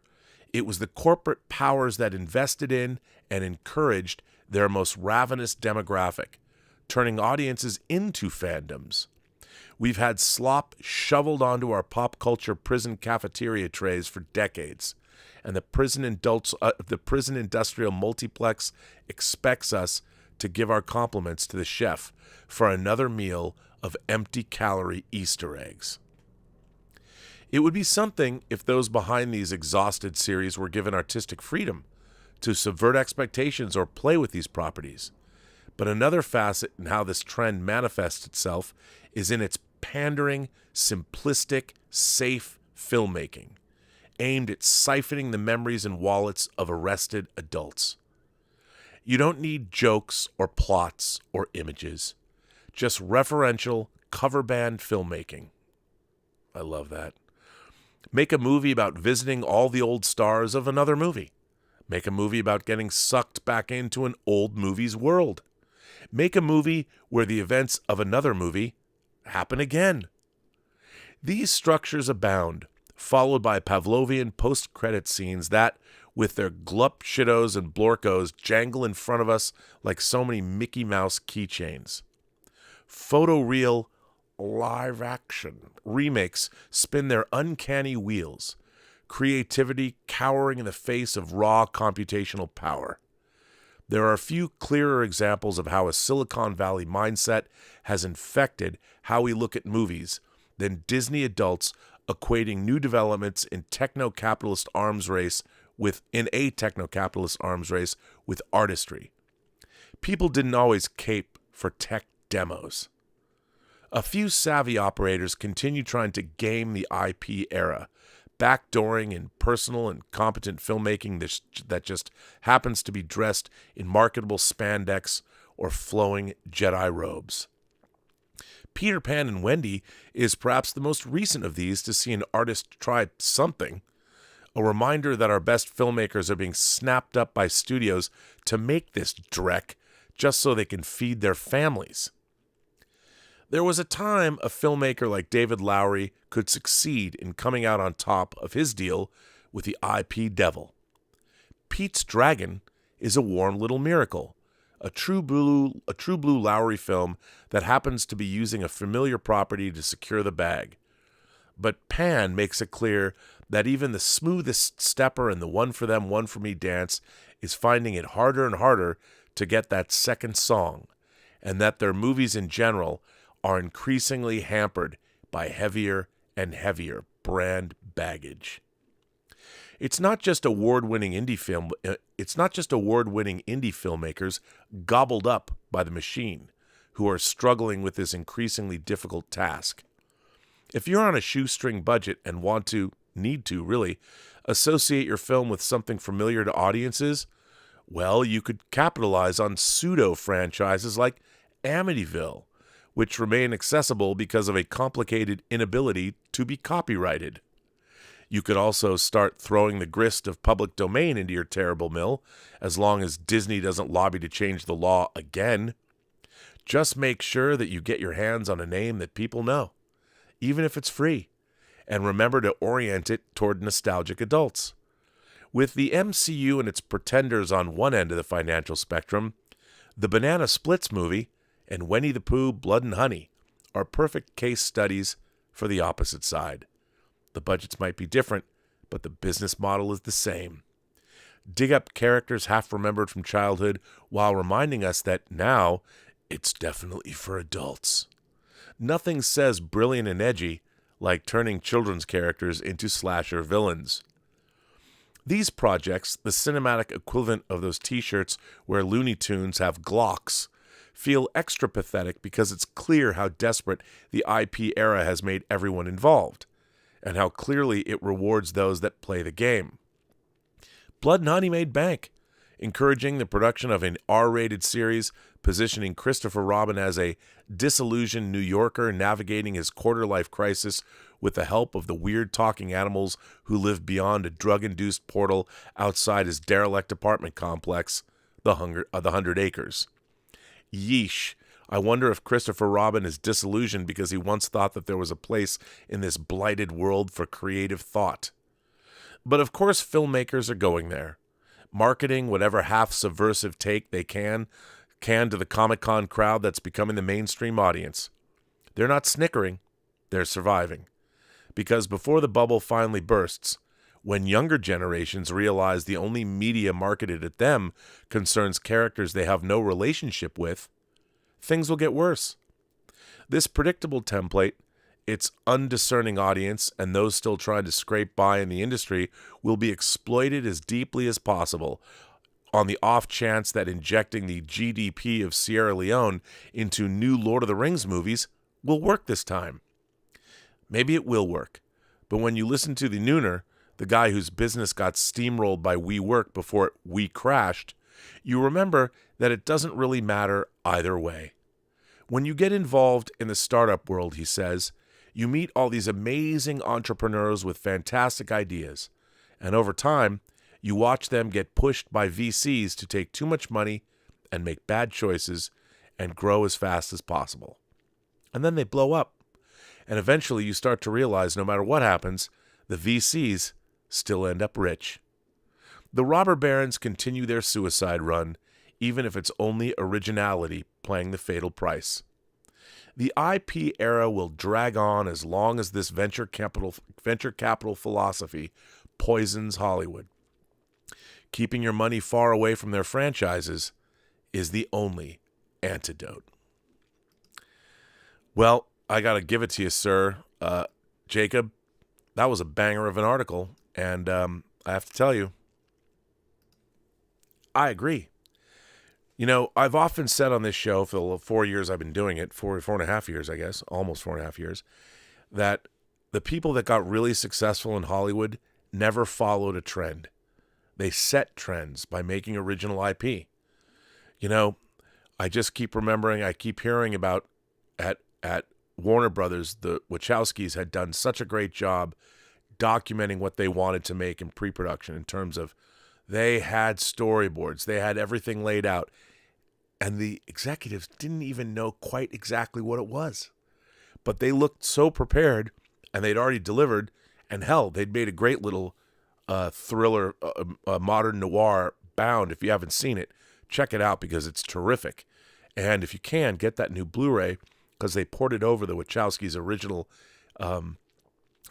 It was the corporate powers that invested in and encouraged their most ravenous demographic, turning audiences into fandoms. We've had slop shoveled onto our pop culture prison cafeteria trays for decades, and the prison industrial multiplex expects us to give our compliments to the chef for another meal of empty-calorie Easter eggs. It would be something if those behind these exhausted series were given artistic freedom to subvert expectations or play with these properties. But another facet in how this trend manifests itself is in its pandering, simplistic, safe filmmaking, aimed at siphoning the memories and wallets of arrested adults. You don't need jokes or plots or images, just referential, cover band filmmaking. I love that. Make a movie about visiting all the old stars of another movie. Make a movie about getting sucked back into an old movie's world. Make a movie where the events of another movie happen again. These structures abound, followed by Pavlovian post-credit scenes that, with their glup shittos and blorkos, jangle in front of us like so many Mickey Mouse keychains. Photoreal live-action remakes spin their uncanny wheels, creativity cowering in the face of raw computational power. There are few clearer examples of how a Silicon Valley mindset has infected how we look at movies than Disney adults equating new developments in a techno-capitalist arms race with artistry. People didn't always cape for tech demos. A few savvy operators continue trying to game the IP era, backdooring in personal and competent filmmaking that just happens to be dressed in marketable spandex or flowing Jedi robes. Peter Pan and Wendy is perhaps the most recent of these to see an artist try something, a reminder that our best filmmakers are being snapped up by studios to make this dreck just so they can feed their families. There was a time a filmmaker like David Lowery could succeed in coming out on top of his deal with the IP devil. Pete's Dragon is a warm little miracle, a true blue Lowery film that happens to be using a familiar property to secure the bag. But Pan makes it clear that even the smoothest stepper in the one for them, one for me dance is finding it harder and harder to get that second song, and that their movies in general are increasingly hampered by heavier and heavier brand baggage. It's not just award-winning indie filmmakers gobbled up by the machine who are struggling with this increasingly difficult task. If you're on a shoestring budget and need to associate your film with something familiar to audiences, well, you could capitalize on pseudo-franchises like Amityville, which remain accessible because of a complicated inability to be copyrighted. You could also start throwing the grist of public domain into your terrible mill, as long as Disney doesn't lobby to change the law again. Just make sure that you get your hands on a name that people know, even if it's free, and remember to orient it toward nostalgic adults. With the MCU and its pretenders on one end of the financial spectrum, the Banana Splits movie and Winnie the Pooh, Blood and Honey are perfect case studies for the opposite side. The budgets might be different, but the business model is the same. Dig up characters half remembered from childhood while reminding us that now it's definitely for adults. Nothing says brilliant and edgy like turning children's characters into slasher villains. These projects, the cinematic equivalent of those t-shirts where Looney Tunes have Glocks, feel extra pathetic because it's clear how desperate the IP era has made everyone involved, and how clearly it rewards those that play the game. Blood and Honey made bank, encouraging the production of an R-rated series positioning Christopher Robin as a disillusioned New Yorker navigating his quarter-life crisis with the help of the weird talking animals who live beyond a drug-induced portal outside his derelict apartment complex, the 100 Acres. Yeesh, I wonder if Christopher Robin is disillusioned because he once thought that there was a place in this blighted world for creative thought. But of course filmmakers are going there, marketing whatever half-subversive take they can to the Comic-Con crowd that's becoming the mainstream audience. They're not snickering, they're surviving. Because before the bubble finally bursts, when younger generations realize the only media marketed at them concerns characters they have no relationship with, things will get worse. This predictable template, its undiscerning audience, and those still trying to scrape by in the industry will be exploited as deeply as possible, on the off chance that injecting the GDP of Sierra Leone into new Lord of the Rings movies will work this time. Maybe it will work, but when you listen to the Nooner, the guy whose business got steamrolled by WeWork before we crashed, you remember that it doesn't really matter either way. When you get involved in the startup world, he says, you meet all these amazing entrepreneurs with fantastic ideas, and over time, you watch them get pushed by VCs to take too much money and make bad choices and grow as fast as possible. And then they blow up. And eventually you start to realize no matter what happens, the VCs still end up rich. The robber barons continue their suicide run, even if it's only originality playing the fatal price. The IP era will drag on as long as this venture capital philosophy poisons Hollywood. Keeping your money far away from their franchises is the only antidote. Well, I got to give it to you, sir. Jacob, that was a banger of an article, and I have to tell you, I agree. You know, I've often said on this show for the 4 years I've been doing it, 4.5 years, I guess, almost 4.5 years, that the people that got really successful in Hollywood never followed a trend. They set trends by making original IP. You know, I just keep remembering, I keep hearing about at Warner Brothers, the Wachowskis had done such a great job documenting what they wanted to make in pre-production in terms of they had storyboards, they had everything laid out, and the executives didn't even know quite exactly what it was. But they looked so prepared, and they'd already delivered, and hell, they'd made a great little thriller, modern noir, Bound. If you haven't seen it, check it out because it's terrific. And if you can, get that new Blu-ray because they ported over the Wachowskis' original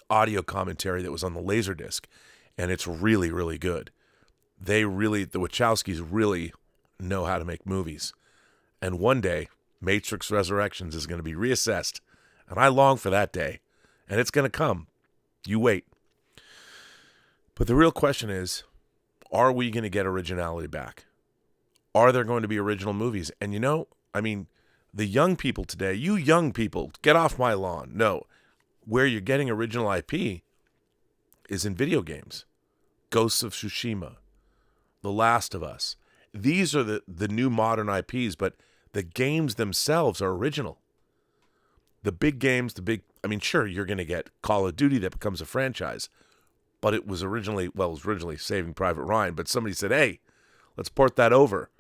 audio commentary that was on the Laserdisc, and it's really, really good. The Wachowskis really know how to make movies. And one day, Matrix Resurrections is going to be reassessed, and I long for that day. And it's going to come. You wait. But the real question is, are we going to get originality back? Are there going to be original movies? And you know, I mean, the young people today, you young people, get off my lawn. No, where you're getting original IP is in video games. Ghosts of Tsushima, The Last of Us. These are the new modern IPs, but the games themselves are original. The big games, sure, you're going to get Call of Duty that becomes a franchise, but it was originally Saving Private Ryan, but somebody said, hey, let's port that over.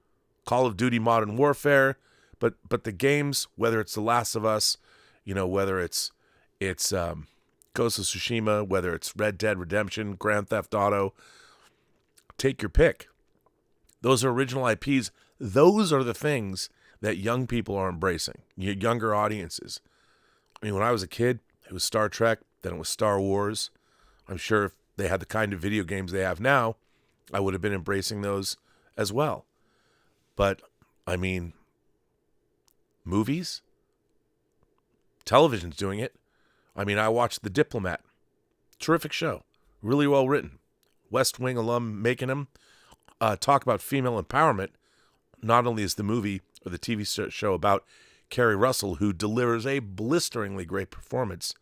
Call of Duty Modern Warfare, but the games, whether it's The Last of Us, you know, whether it's Ghost of Tsushima, whether it's Red Dead Redemption, Grand Theft Auto, take your pick. Those are original IPs. Those are the things that young people are embracing, younger audiences. I mean, when I was a kid, it was Star Trek, then it was Star Wars. I'm sure if they had the kind of video games they have now, I would have been embracing those as well. But, I mean, movies? Television's doing it. I mean, I watched The Diplomat. Terrific show. Really well written. West Wing alum making them. Talk about female empowerment. Not only is the movie or the TV show about Kerry Russell, who delivers a blisteringly great performance,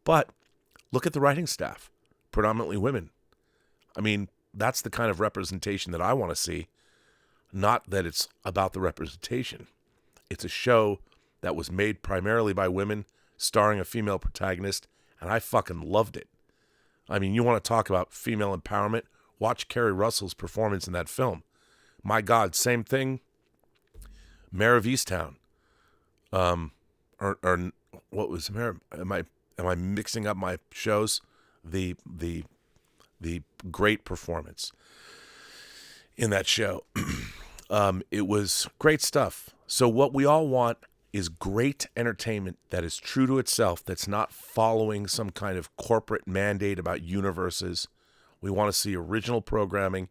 but look at the writing staff. Predominantly women. I mean, that's the kind of representation that I want to see. Not that it's about the representation. It's a show that was made primarily by women, starring a female protagonist, and I fucking loved it. I mean, you want to talk about female empowerment? Watch Kerry Russell's performance in that film. My God, same thing. Mayor of Easttown. Or what was Mayor? Am I mixing up my shows? The great performance in that show. It was great stuff. So what we all want is great entertainment that is true to itself, that's not following some kind of corporate mandate about universes. We want to see original programming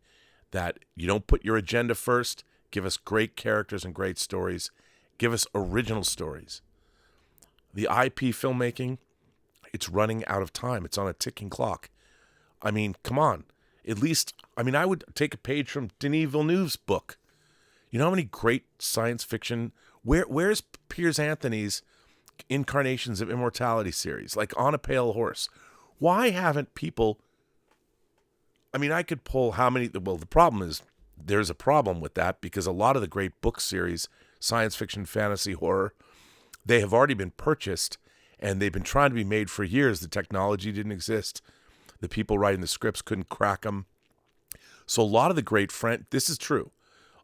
that you don't put your agenda first. Give us great characters and great stories. Give us original stories. The IP filmmaking, it's running out of time. It's on a ticking clock. I mean, come on. At least, I mean, I would take a page from Denis Villeneuve's book. You know how many great science fiction, where's Piers Anthony's Incarnations of Immortality series, like On a Pale Horse? Why haven't people, I mean, I could pull how many, well, the problem is there's a problem with that because a lot of the great book series, science fiction, fantasy, horror, they have already been purchased and they've been trying to be made for years. The technology didn't exist. The people writing the scripts couldn't crack them. So a lot of the great, this is true,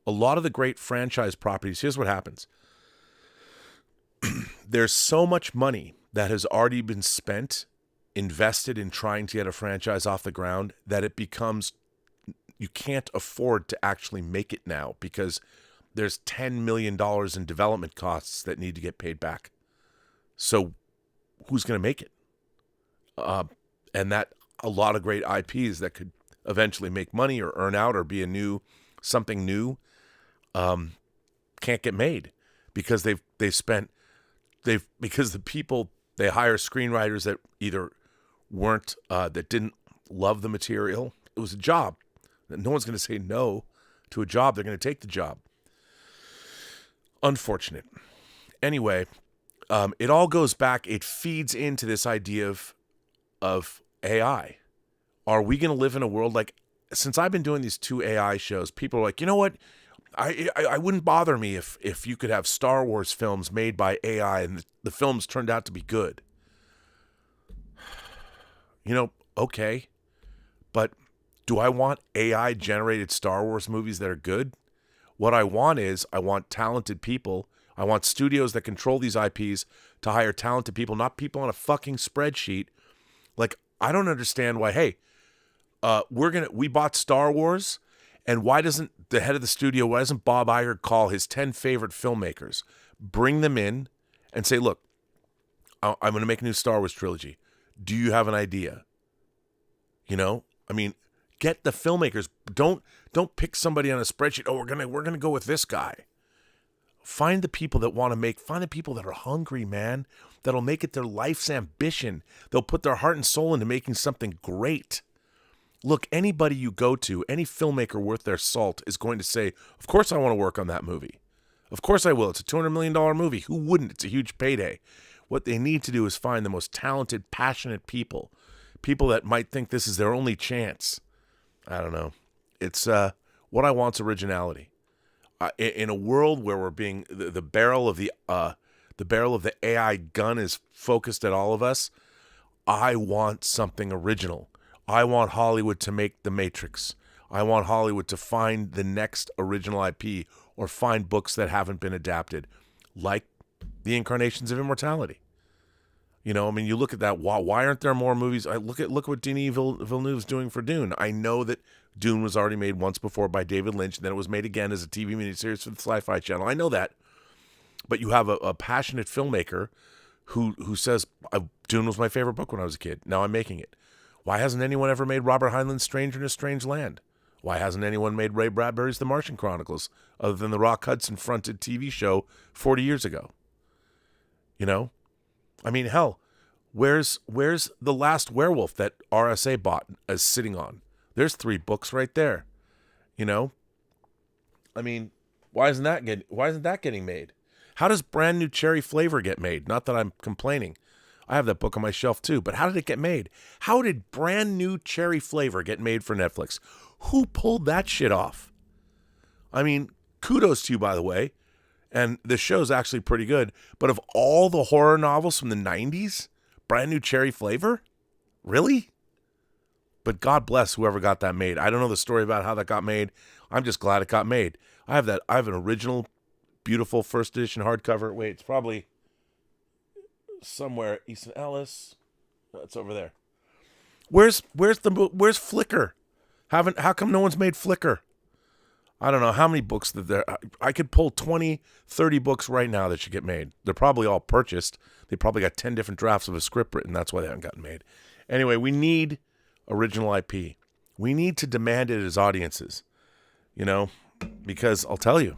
a lot of the great franchise properties, here's what happens. There's so much money that has already been spent, invested in trying to get a franchise off the ground, that it becomes, you can't afford to actually make it now because there's $10 million in development costs that need to get paid back. So who's going to make it? And that a lot of great IPs that could eventually make money or earn out or be something new, can't get made because because the people, they hire screenwriters that either weren't, that didn't love the material. It was a job. No one's going to say no to a job. They're going to take the job. Unfortunate. Anyway, it all goes back. It feeds into this idea of AI. Are we going to live in a world like, since I've been doing these 2 AI shows, people are like, you know what? I wouldn't bother me if you could have Star Wars films made by AI and the films turned out to be good. You know, okay. But do I want AI generated Star Wars movies that are good? What I want talented people. I want studios that control these IPs to hire talented people, not people on a fucking spreadsheet. Like, I don't understand why, hey, we bought Star Wars, and why doesn't the head of the studio, why doesn't Bob Iger call his 10 favorite filmmakers, bring them in and say, look, I'm going to make a new Star Wars trilogy. Do you have an idea? You know, I mean, get the filmmakers. Don't pick somebody on a spreadsheet. Oh, we're going to go with this guy. Find the people that want to find the people that are hungry, man, that'll make it their life's ambition. They'll put their heart and soul into making something great. Look, anybody you go to, any filmmaker worth their salt is going to say, of course I want to work on that movie. Of course I will. It's a $200 million movie. Who wouldn't? It's a huge payday. What they need to do is find the most talented, passionate people that might think this is their only chance. I don't know. It's what I want's originality. In a world where we're being the barrel of the AI gun is focused at all of us, I want something original. I want Hollywood to make The Matrix. I want Hollywood to find the next original IP or find books that haven't been adapted, like The Incarnations of Immortality. You know, I mean, you look at that. Why aren't there more movies? Look what Denis Villeneuve's doing for Dune. I know that Dune was already made once before by David Lynch, and then it was made again as a TV miniseries for the Sci-Fi Channel. I know that. But you have a passionate filmmaker who says, Dune was my favorite book when I was a kid. Now I'm making it. Why hasn't anyone ever made Robert Heinlein's Stranger in a Strange Land? Why hasn't anyone made Ray Bradbury's The Martian Chronicles other than the Rock Hudson fronted TV show 40 years ago? You know? I mean, hell, where's The Last Werewolf that RSA bought is sitting on? There's 3 books right there. You know? I mean, why isn't that getting made? How does Brand New Cherry Flavor get made? Not that I'm complaining. I have that book on my shelf too, but how did it get made? How did Brand New Cherry Flavor get made for Netflix? Who pulled that shit off? I mean, kudos to you, by the way. And the show's actually pretty good. But of all the horror novels from the 90s, Brand New Cherry Flavor? Really? But God bless whoever got that made. I don't know the story about how that got made. I'm just glad it got made. I have an original, beautiful first edition hardcover. Wait, it's probably somewhere. Easton Ellis. Oh, it's over there. Where's Flickr? How come no one's made Flickr? I don't know how many books that there. I could pull 20, 30 books right now that should get made. They're probably all purchased. They probably got 10 different drafts of a script written. That's why they haven't gotten made. Anyway, we need original IP. We need to demand it as audiences, you know, because I'll tell you,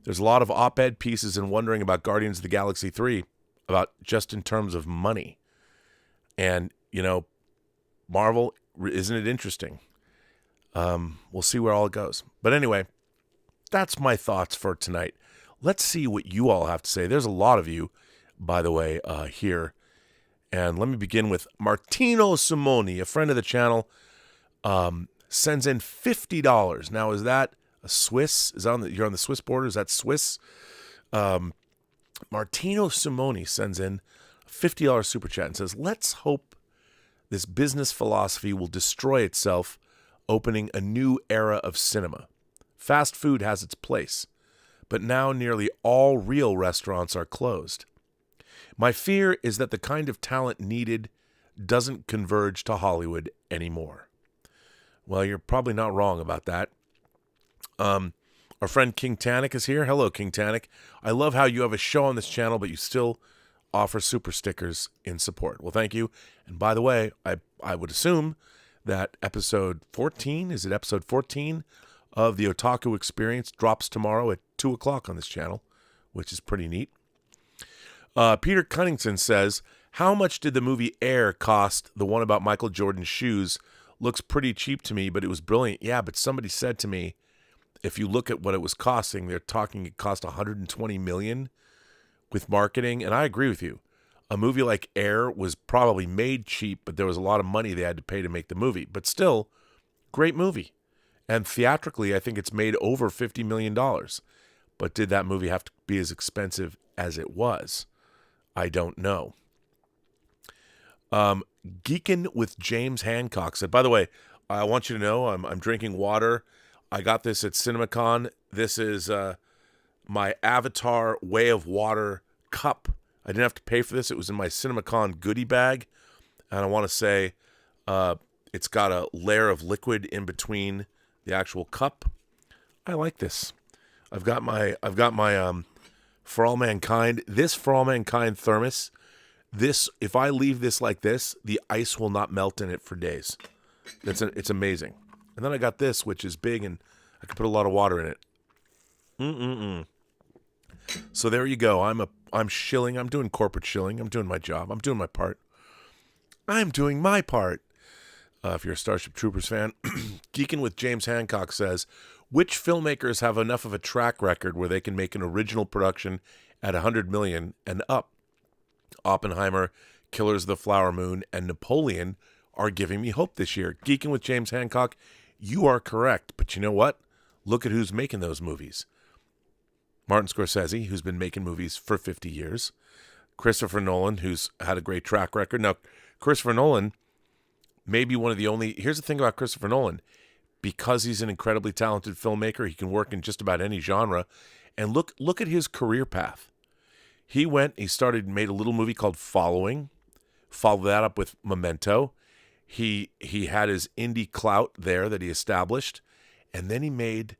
there's a lot of op-ed pieces and wondering about Guardians of the Galaxy 3 about just in terms of money. And, you know, Marvel, isn't it interesting? We'll see where all it goes. But anyway, that's my thoughts for tonight. Let's see what you all have to say. There's a lot of you, by the way, here. And let me begin with Martino Simoni, a friend of the channel, sends in $50. Now, is that a Swiss? You're on the Swiss border? Is that Swiss? Martino Simoni sends in a $50 super chat and says, let's hope this business philosophy will destroy itself, opening a new era of cinema. Fast food has its place, but now nearly all real restaurants are closed. My fear is that the kind of talent needed doesn't converge to Hollywood anymore. Well, you're probably not wrong about that. Our friend King Tannic is here. Hello, King Tannic. I love how you have a show on this channel, but you still offer super stickers in support. Well, thank you. And by the way, I would assume that episode 14, is it episode 14 of the Otaku Experience drops tomorrow at 2 o'clock on this channel, which is pretty neat. Peter Cunnington says, how much did the movie Air cost? The one about Michael Jordan's shoes looks pretty cheap to me, but it was brilliant. Yeah, but somebody said to me, if you look at what it was costing, they're talking it cost $120 million with marketing. And I agree with you. A movie like Air was probably made cheap, but there was a lot of money they had to pay to make the movie. But still, great movie. And theatrically, I think it's made over $50 million. But did that movie have to be as expensive as it was? I don't know. Geekin' with James Hancock said, by the way, I want you to know I'm drinking water. I got this at CinemaCon. This is my Avatar Way of Water cup. I didn't have to pay for this. It was in my CinemaCon goodie bag. And I want to say it's got a layer of liquid in between the actual cup. I like this. I've got my For All Mankind. This For All Mankind thermos, if I leave this like this, the ice will not melt in it for days. It's amazing. And then I got this, which is big, and I can put a lot of water in it. So there you go. I'm shilling. I'm doing corporate shilling. I'm doing my job. I'm doing my part. I'm doing my part. If you're a Starship Troopers fan, Geekin' with James Hancock says, which filmmakers have enough of a track record where they can make an original production at $100 million and up? Oppenheimer, Killers of the Flower Moon, and Napoleon are giving me hope this year. Geekin' with James Hancock, you are correct. But you know what? Look at who's making those movies. Martin Scorsese, who's been making movies for 50 years. Christopher Nolan, who's had a great track record. Now, Christopher Nolan may be one of the only... Here's the thing about Christopher Nolan. Because he's an incredibly talented filmmaker, he can work in just about any genre. And look at his career path. He made a little movie called Following. Followed that up with Memento. He had his indie clout there that he established. And then he made...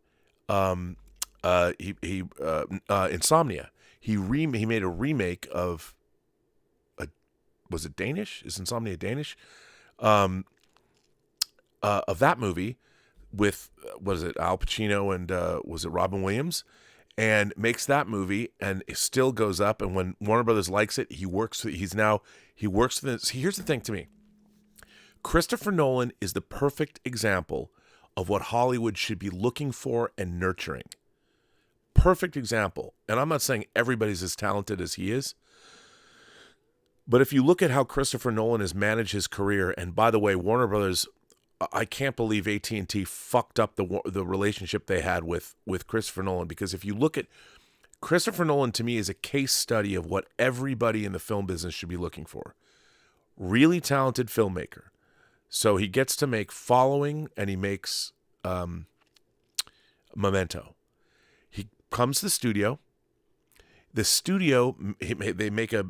Insomnia. He made a remake of was it Danish? Is Insomnia Danish? Of that movie with Al Pacino and was it Robin Williams? And makes that movie, and it still goes up. And when Warner Brothers likes it, he works with this. Here's the thing to me. Christopher Nolan is the perfect example of what Hollywood should be looking for and nurturing. Perfect example. And I'm not saying everybody's as talented as he is. But if you look at how Christopher Nolan has managed his career, and by the way, Warner Brothers, I can't believe AT&T fucked up the relationship they had with Christopher Nolan. Because if you look at Christopher Nolan, to me, is a case study of what everybody in the film business should be looking for. Really talented filmmaker. So he gets to make Following, and he makes Memento. He comes to the studio. The studio, they make a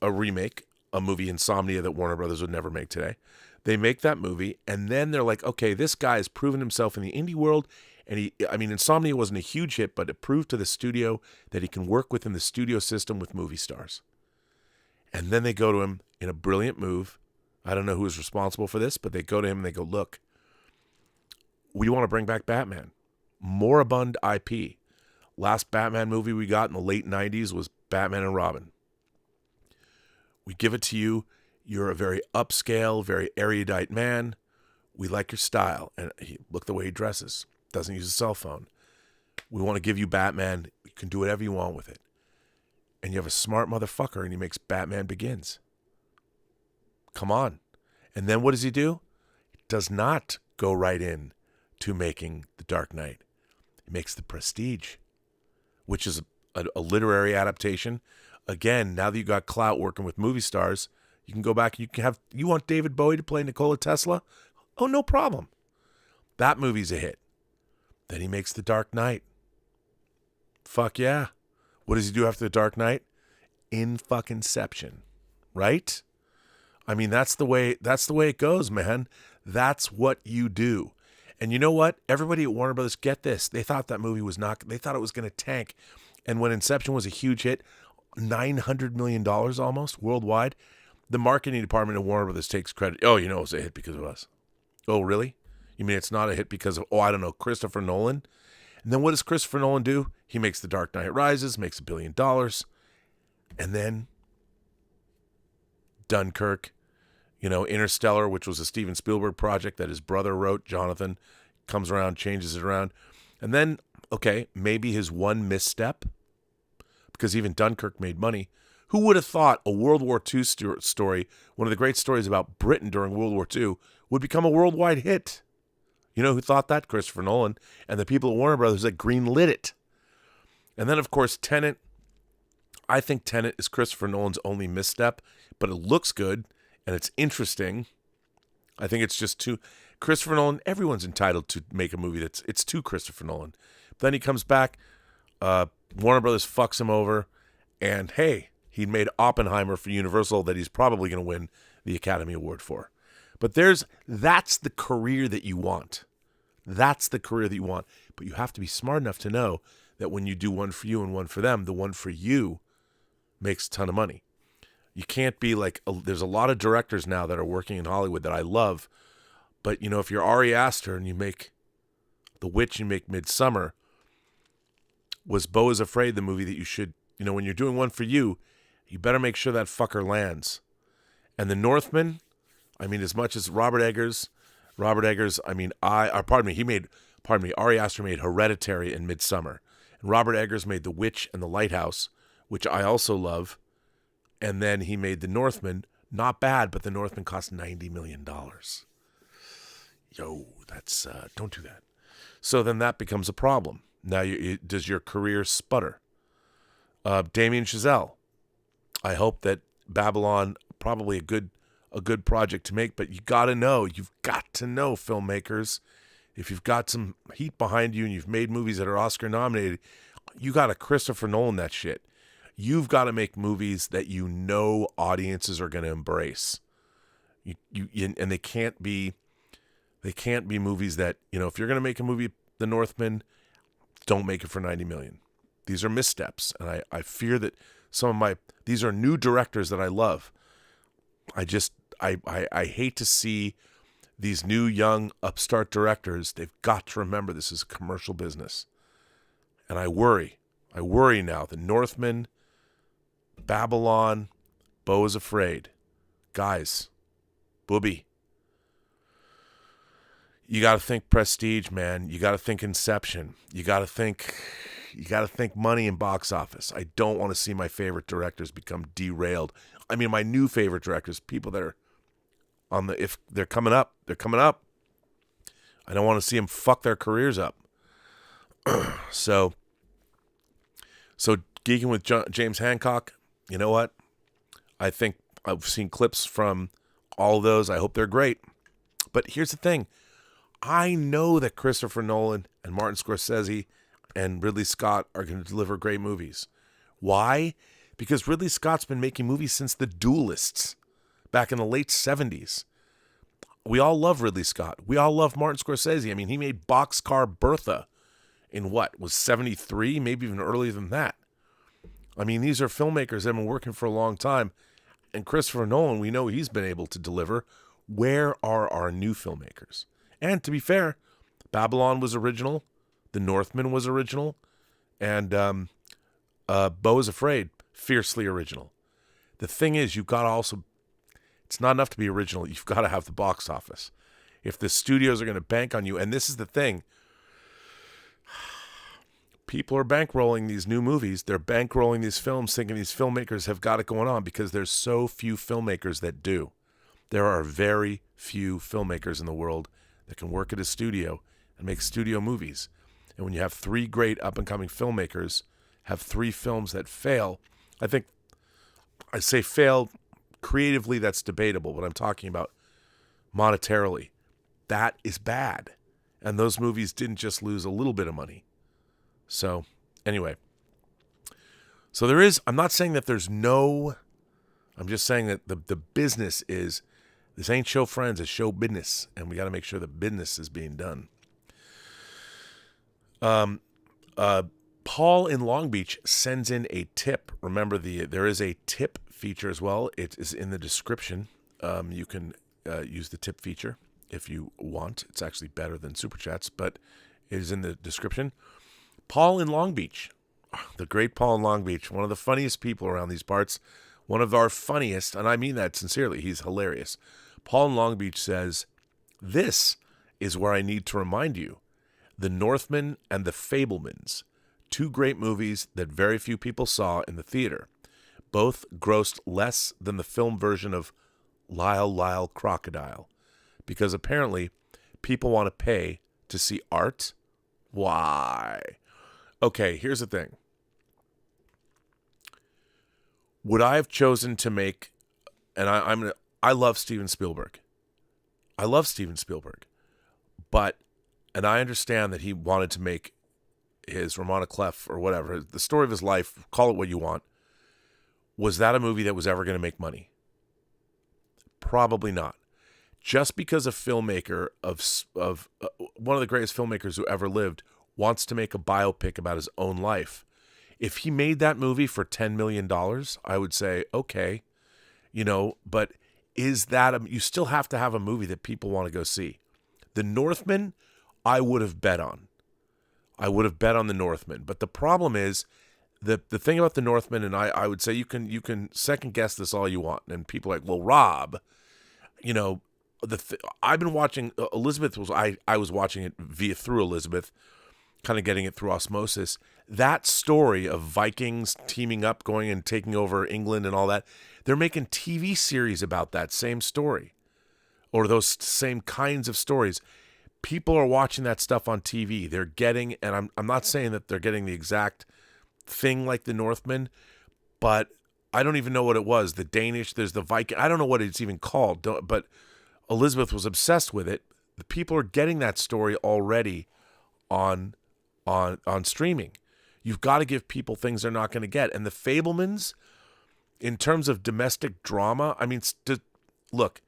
remake, a movie, Insomnia, that Warner Brothers would never make today. They make that movie, and then they're like, okay, this guy has proven himself in the indie world, and Insomnia wasn't a huge hit, but it proved to the studio that he can work within the studio system with movie stars. And then they go to him in a brilliant move. I don't know who is responsible for this, but they go to him and they go, look, we want to bring back Batman. Moribund IP. Last Batman movie we got in the late 90s was Batman and Robin. We give it to you. You're a very upscale, very erudite man. We like your style. And look the way he dresses. Doesn't use a cell phone. We want to give you Batman. You can do whatever you want with it. And you have a smart motherfucker and he makes Batman Begins. Come on. And then what does he do? He does not go right in to making The Dark Knight. He makes The Prestige, which is a literary adaptation. Again, now that you got clout working with movie stars, you can go back. You want David Bowie to play Nikola Tesla? Oh, no problem. That movie's a hit. Then he makes The Dark Knight. Fuck yeah. What does he do after The Dark Knight? In fucking Inception, right? I mean, that's the way it goes, man. That's what you do. And you know what? Everybody at Warner Brothers, get this. They thought that movie they thought it was going to tank. And when Inception was a huge hit, $900 million almost worldwide, the marketing department at Warner Brothers takes credit. Oh, it was a hit because of us. Oh, really? You mean it's not a hit because of, I don't know, Christopher Nolan? And then what does Christopher Nolan do? He makes The Dark Knight Rises, makes $1 billion. And then Dunkirk, Interstellar, which was a Steven Spielberg project that his brother wrote, Jonathan, comes around, changes it around. And then, okay, maybe his one misstep, because even Dunkirk made money. Who would have thought a World War II story, one of the great stories about Britain during World War II, would become a worldwide hit? You know who thought that? Christopher Nolan and the people at Warner Brothers that greenlit it. And then, of course, Tenet. I think Tenet is Christopher Nolan's only misstep, but it looks good and it's interesting. I think it's just too... Christopher Nolan, everyone's entitled to make a movie it's too Christopher Nolan. But then he comes back, Warner Brothers fucks him over, and hey, he made Oppenheimer for Universal that he's probably going to win the Academy Award for. But that's the career that you want. That's the career that you want. But you have to be smart enough to know that when you do one for you and one for them, the one for you makes a ton of money. You can't be like, there's a lot of directors now that are working in Hollywood that I love. But, if you're Ari Aster and you make The Witch, you make Midsummer, was Beau is Afraid the movie that you should, when you're doing one for you, you better make sure that fucker lands. And The Northman, as much as Ari Aster made Hereditary and Midsummer. And Robert Eggers made The Witch and The Lighthouse, which I also love. And then he made The Northman. Not bad, but The Northman cost $90 million. Yo, that's, don't do that. So then that becomes a problem. Now, does your career sputter? Damien Chazelle. I hope that Babylon, probably a good project to make, but you've got to know, filmmakers, if you've got some heat behind you and you've made movies that are Oscar nominated, you got to Christopher Nolan that shit. You've got to make movies that audiences are going to embrace. And they can't be movies that, if you're going to make a movie, The Northman, don't make it for $90 million. These are missteps. And I fear that these are new directors that I love. I hate to see these new young upstart directors. They've got to remember this is a commercial business. And I worry now. The Northman, Babylon, Beau is Afraid. Guys, booby. You got to think Prestige, man. You got to think Inception. You got to think money and box office. I don't want to see my favorite directors become derailed. My new favorite directors, people that are if they're coming up. I don't want to see them fuck their careers up. So geeking with James Hancock, you know what? I think I've seen clips from all of those. I hope they're great. But here's the thing. I know that Christopher Nolan and Martin Scorsese and Ridley Scott are going to deliver great movies. Why? Because Ridley Scott's been making movies since The Duelists back in the late 70s. We all love Ridley Scott. We all love Martin Scorsese. He made Boxcar Bertha in was 73, maybe even earlier than that. These are filmmakers that have been working for a long time. And Christopher Nolan, we know he's been able to deliver. Where are our new filmmakers? And to be fair, Babylon was original. The Northman was original. And Beau is Afraid, fiercely original. The thing is, you've got to also... It's not enough to be original. You've got to have the box office. If the studios are going to bank on you, and this is the thing, people are bankrolling these new movies. They're bankrolling these films thinking these filmmakers have got it going on because there's so few filmmakers that do. There are very few filmmakers in the world that can work at a studio and make studio movies. And when you have 3 great up-and-coming filmmakers have 3 films that fail, I say fail creatively, that's debatable, but I'm talking about monetarily. That is bad. And those movies didn't just lose a little bit of money. So, anyway. So there is, I'm not saying that there's no, I'm just saying that the business is, this ain't show friends, it's show business. And we got to make sure the business is being done. Paul in Long Beach sends in a tip. Remember, there is a tip feature as well. It is in the description. You can use the tip feature if you want. It's actually better than Super Chats, but it is in the description. Paul in Long Beach, the great Paul in Long Beach, one of the funniest people around these parts, one of our funniest, and I mean that sincerely. He's hilarious. Paul in Long Beach says, "This is where I need to remind you. The Northman and the Fabelmans, 2 great movies that very few people saw in the theater. Both grossed less than the film version of Lyle Lyle Crocodile, because apparently people want to pay to see art. Why?" Okay, here's the thing. Would I have chosen to make, and I love Steven Spielberg. I love Steven Spielberg, and I understand that he wanted to make his Ramona Clef or whatever, the story of his life, call it what you want. Was that a movie that was ever going to make money? Probably not. Just because a filmmaker of one of the greatest filmmakers who ever lived wants to make a biopic about his own life, if he made that movie for $10 million, I would say, okay, but is that, you still have to have a movie that people want to go see. The Northman, I would have bet on. I would have bet on The Northman. But the problem is, the thing about The Northman, and I would say you can second guess this all you want. And people are like, well, Rob, I've been watching, Elizabeth I was watching it through Elizabeth, kind of getting it through osmosis. That story of Vikings teaming up, going and taking over England and all that, they're making TV series about that same story, or those same kinds of stories. People are watching that stuff on TV. They're getting, and I'm not saying that they're getting the exact thing like The Northman, but I don't even know what it was. The Danish, there's the Viking. I don't know what it's even called, but Elizabeth was obsessed with it. The people are getting that story already on streaming. You've got to give people things they're not going to get. And the Fabelmans, in terms of domestic drama, I mean, look,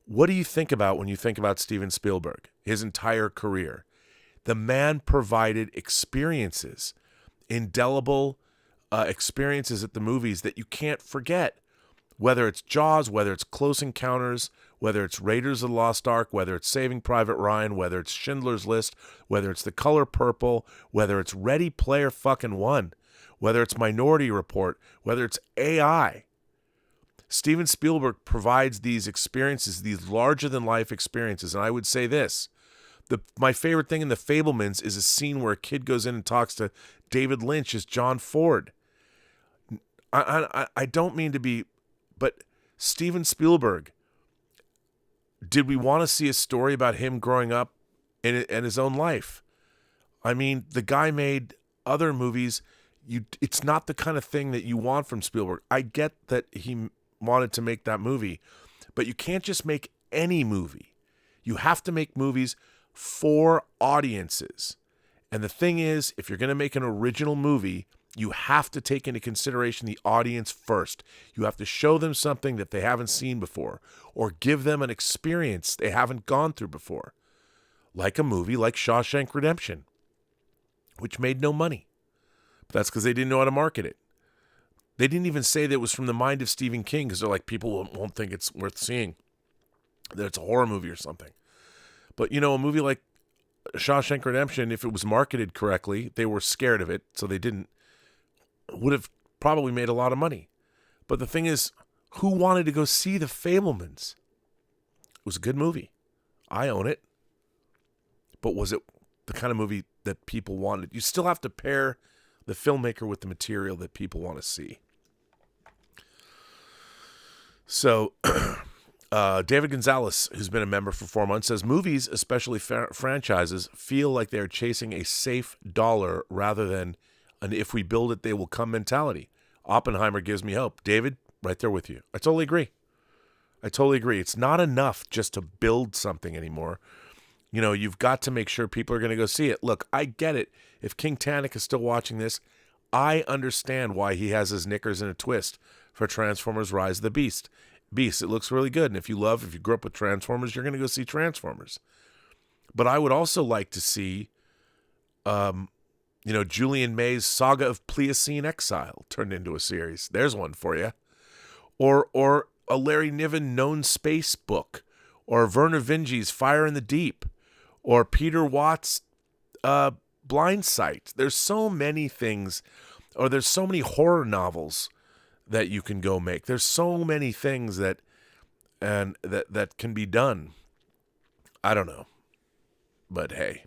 what do you think about when you think about Steven Spielberg, his entire career? The man provided experiences, indelible experiences at the movies that you can't forget. Whether it's Jaws, whether it's Close Encounters, whether it's Raiders of the Lost Ark, whether it's Saving Private Ryan, whether it's Schindler's List, whether it's The Color Purple, whether it's Ready Player fucking One, whether it's Minority Report, whether it's AI. Steven Spielberg provides these experiences, these larger-than-life experiences. And I would say this. My favorite thing in The Fabelmans is a scene where a kid goes in and talks to David Lynch as John Ford. I don't mean to be, but Steven Spielberg, did we want to see a story about him growing up in his own life? I mean, the guy made other movies. It's not the kind of thing that you want from Spielberg. I get that he wanted to make that movie, but you can't just make any movie. You have to make movies for audiences. And the thing is, if you're going to make an original movie, you have to take into consideration the audience first. You have to show them something that they haven't seen before, or give them an experience they haven't gone through before. Like a movie like Shawshank Redemption, which made no money. But that's because they didn't know how to market it. They didn't even say that it was from the mind of Stephen King, because they're like, people won't think it's worth seeing, that it's a horror movie or something. But, a movie like Shawshank Redemption, if it was marketed correctly, they were scared of it, so they didn't, would have probably made a lot of money. But the thing is, who wanted to go see The Fabelmans? It was a good movie. I own it. But was it the kind of movie that people wanted? You still have to pair the filmmaker with the material that people want to see. So, David Gonzalez, who's been a member for 4 months, says movies, especially franchises, feel like they're chasing a safe dollar rather than an if we build it, they will come mentality. Oppenheimer gives me hope. David, right there with you. I totally agree. It's not enough just to build something anymore. You know, you've got to make sure people are going to go see it. Look, I get it. If King Tannic is still watching this, I understand why he has his knickers in a twist for Transformers Rise of the Beast. It looks really good. And if you grew up with Transformers, you're going to go see Transformers. But I would also like to see, Julian May's Saga of Pliocene Exile turned into a series. There's one for you. Or a Larry Niven known space book. Or Werner Vinge's Fire in the Deep. Or Peter Watts' Blind Sight. There's so many things. Or there's so many horror novels that you can go make. There's so many things that can be done. I don't know. But hey,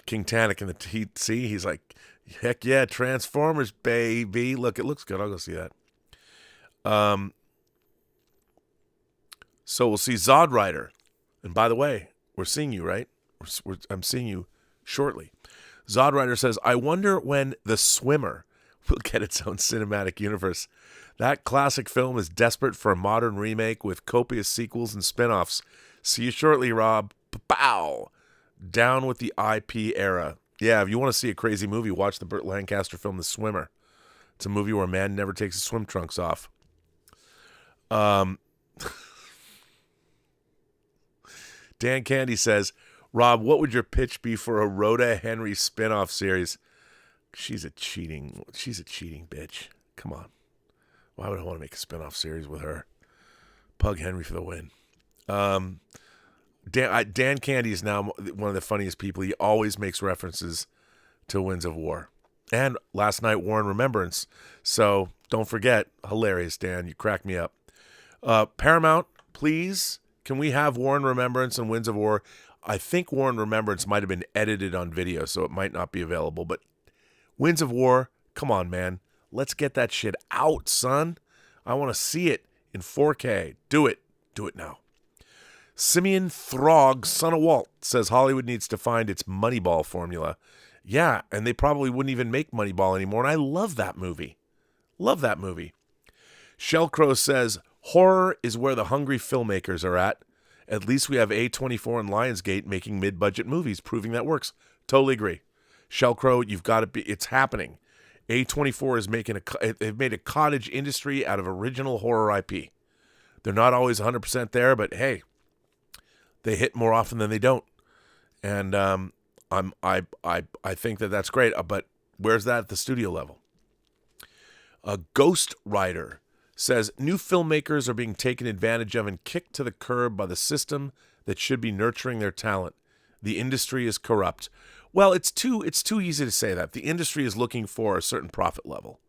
King Tannic in the TC, he's like, heck yeah, Transformers, baby. Look, it looks good. I'll go see that. So we'll see Zod Rider. And by the way, we're seeing you, right? I'm seeing you shortly. Zod Rider says, I wonder when The Swimmer will get its own cinematic universe. That classic film is desperate for a modern remake with copious sequels and spin-offs. See you shortly, Rob. Pow! Down with the IP era. Yeah, if you want to see a crazy movie, watch the Burt Lancaster film The Swimmer. It's a movie where a man never takes his swim trunks off. Dan Candy says, Rob, what would your pitch be for a Rhoda Henry spin-off series? She's a cheating bitch. Come on. Why would I want to make a spin-off series with her? Pug Henry for the win. Dan Candy is now one of the funniest people. He always makes references to Winds of War. And last night, War and Remembrance. So don't forget. Hilarious, Dan. You crack me up. Paramount, please, can we have War and Remembrance and Winds of War? I think War and Remembrance might have been edited on video, so it might not be available. But Winds of War, come on, man. Let's get that shit out, son. I want to see it in 4K. Do it. Do it now. Simeon Throg, son of Walt, says Hollywood needs to find its Moneyball formula. Yeah, and they probably wouldn't even make Moneyball anymore, and I love that movie. Love that movie. Shellcrow says, horror is where the hungry filmmakers are at. At least we have A24 and Lionsgate making mid-budget movies, proving that works. Totally agree. Shellcrow, you've got to be, it's happening. A24 is they've made a cottage industry out of original horror IP. They're not always 100% there, but hey, they hit more often than they don't. And I think that's great. But where's that at the studio level? Ghost Rider says new filmmakers are being taken advantage of and kicked to the curb by the system that should be nurturing their talent. The industry is corrupt. Well, it's too easy to say that. The industry is looking for a certain profit level,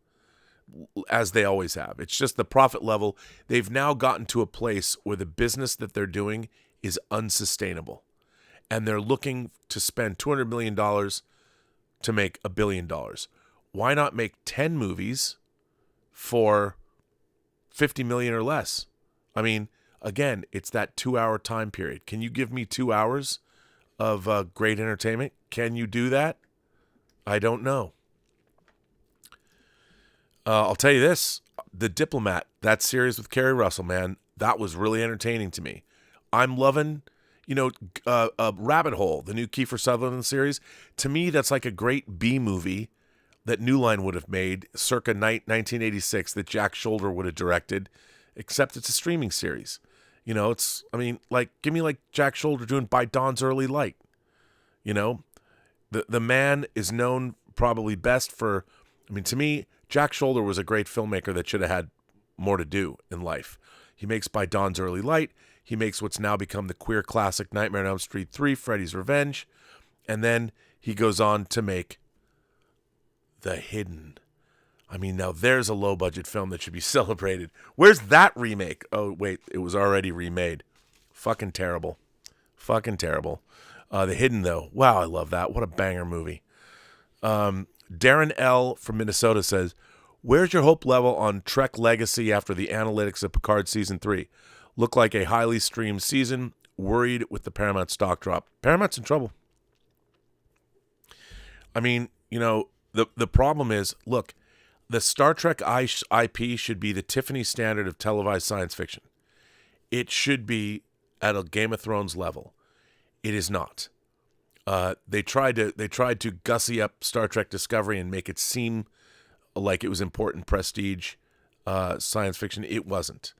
as they always have. It's just the profit level. They've now gotten to a place where the business that they're doing is unsustainable. And they're looking to spend $200 million to make $1 billion. Why not make 10 movies for $50 million or less? I mean, again, it's that 2-hour time period. Can you give me 2 hours of great entertainment? Can you do that? I don't know. I'll tell you this. The Diplomat, that series with Kerry Russell, man, that was really entertaining to me. I'm loving, Rabbit Hole, the new Kiefer Sutherland series. To me, that's like a great B movie that New Line would have made circa 1986 that Jack Shoulder would have directed, except it's a streaming series. Give me like Jack Shoulder doing By Dawn's Early Light. The man is known probably best for, to me, Jack Shoulder was a great filmmaker that should have had more to do in life. He makes By Dawn's Early Light. He makes what's now become the queer classic Nightmare on Elm Street 3, Freddy's Revenge. And then he goes on to make The Hidden. Now there's a low-budget film that should be celebrated. Where's that remake? Oh, wait, it was already remade. Fucking terrible. Fucking terrible. The Hidden, though. Wow, I love that. What a banger movie. Darren L. from Minnesota says, where's your hope level on Trek Legacy after the analytics of Picard Season 3? Look like a highly streamed season. Worried with the Paramount stock drop. Paramount's in trouble. I mean, you know, the problem is, look, the Star Trek IP should be the Tiffany standard of televised science fiction. It should be at a Game of Thrones level. It is not. They tried to gussy up Star Trek Discovery and make it seem like it was important prestige science fiction. It wasn't.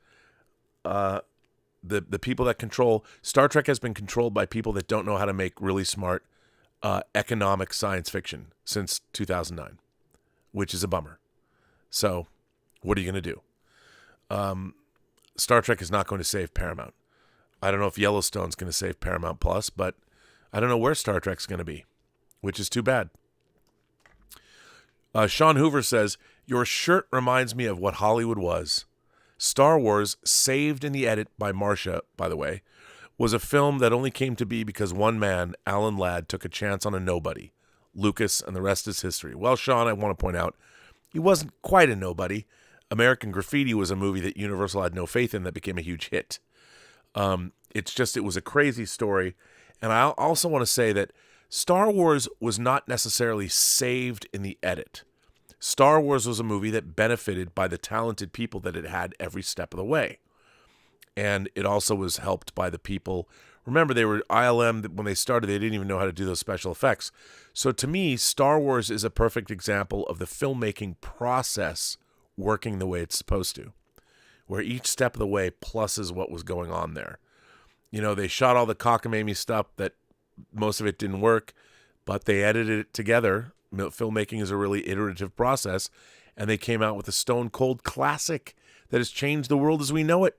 The people that control Star Trek has been controlled by people that don't know how to make really smart economic science fiction since 2009, which is a bummer. So, what are you going to do? Star Trek is not going to save Paramount. I don't know if Yellowstone's going to save Paramount Plus, but I don't know where Star Trek's going to be, which is too bad. Sean Hoover says, your shirt reminds me of what Hollywood was. Star Wars, saved in the edit by Marcia, by the way, was a film that only came to be because one man, Alan Ladd, took a chance on a nobody. Lucas, and the rest is history. Well, Sean, I want to point out, he wasn't quite a nobody. American Graffiti was a movie that Universal had no faith in that became a huge hit. It was a crazy story. And I also want to say that Star Wars was not necessarily saved in the edit. Star Wars was a movie that benefited by the talented people that it had every step of the way. And it also was helped by the people. Remember, they were ILM, when they started, they didn't even know how to do those special effects. So to me, Star Wars is a perfect example of the filmmaking process working the way it's supposed to, where each step of the way pluses what was going on there. You know, they shot all the cockamamie stuff that most of it didn't work, but they edited it together. Filmmaking is a really iterative process, and they came out with a stone-cold classic that has changed the world as we know it.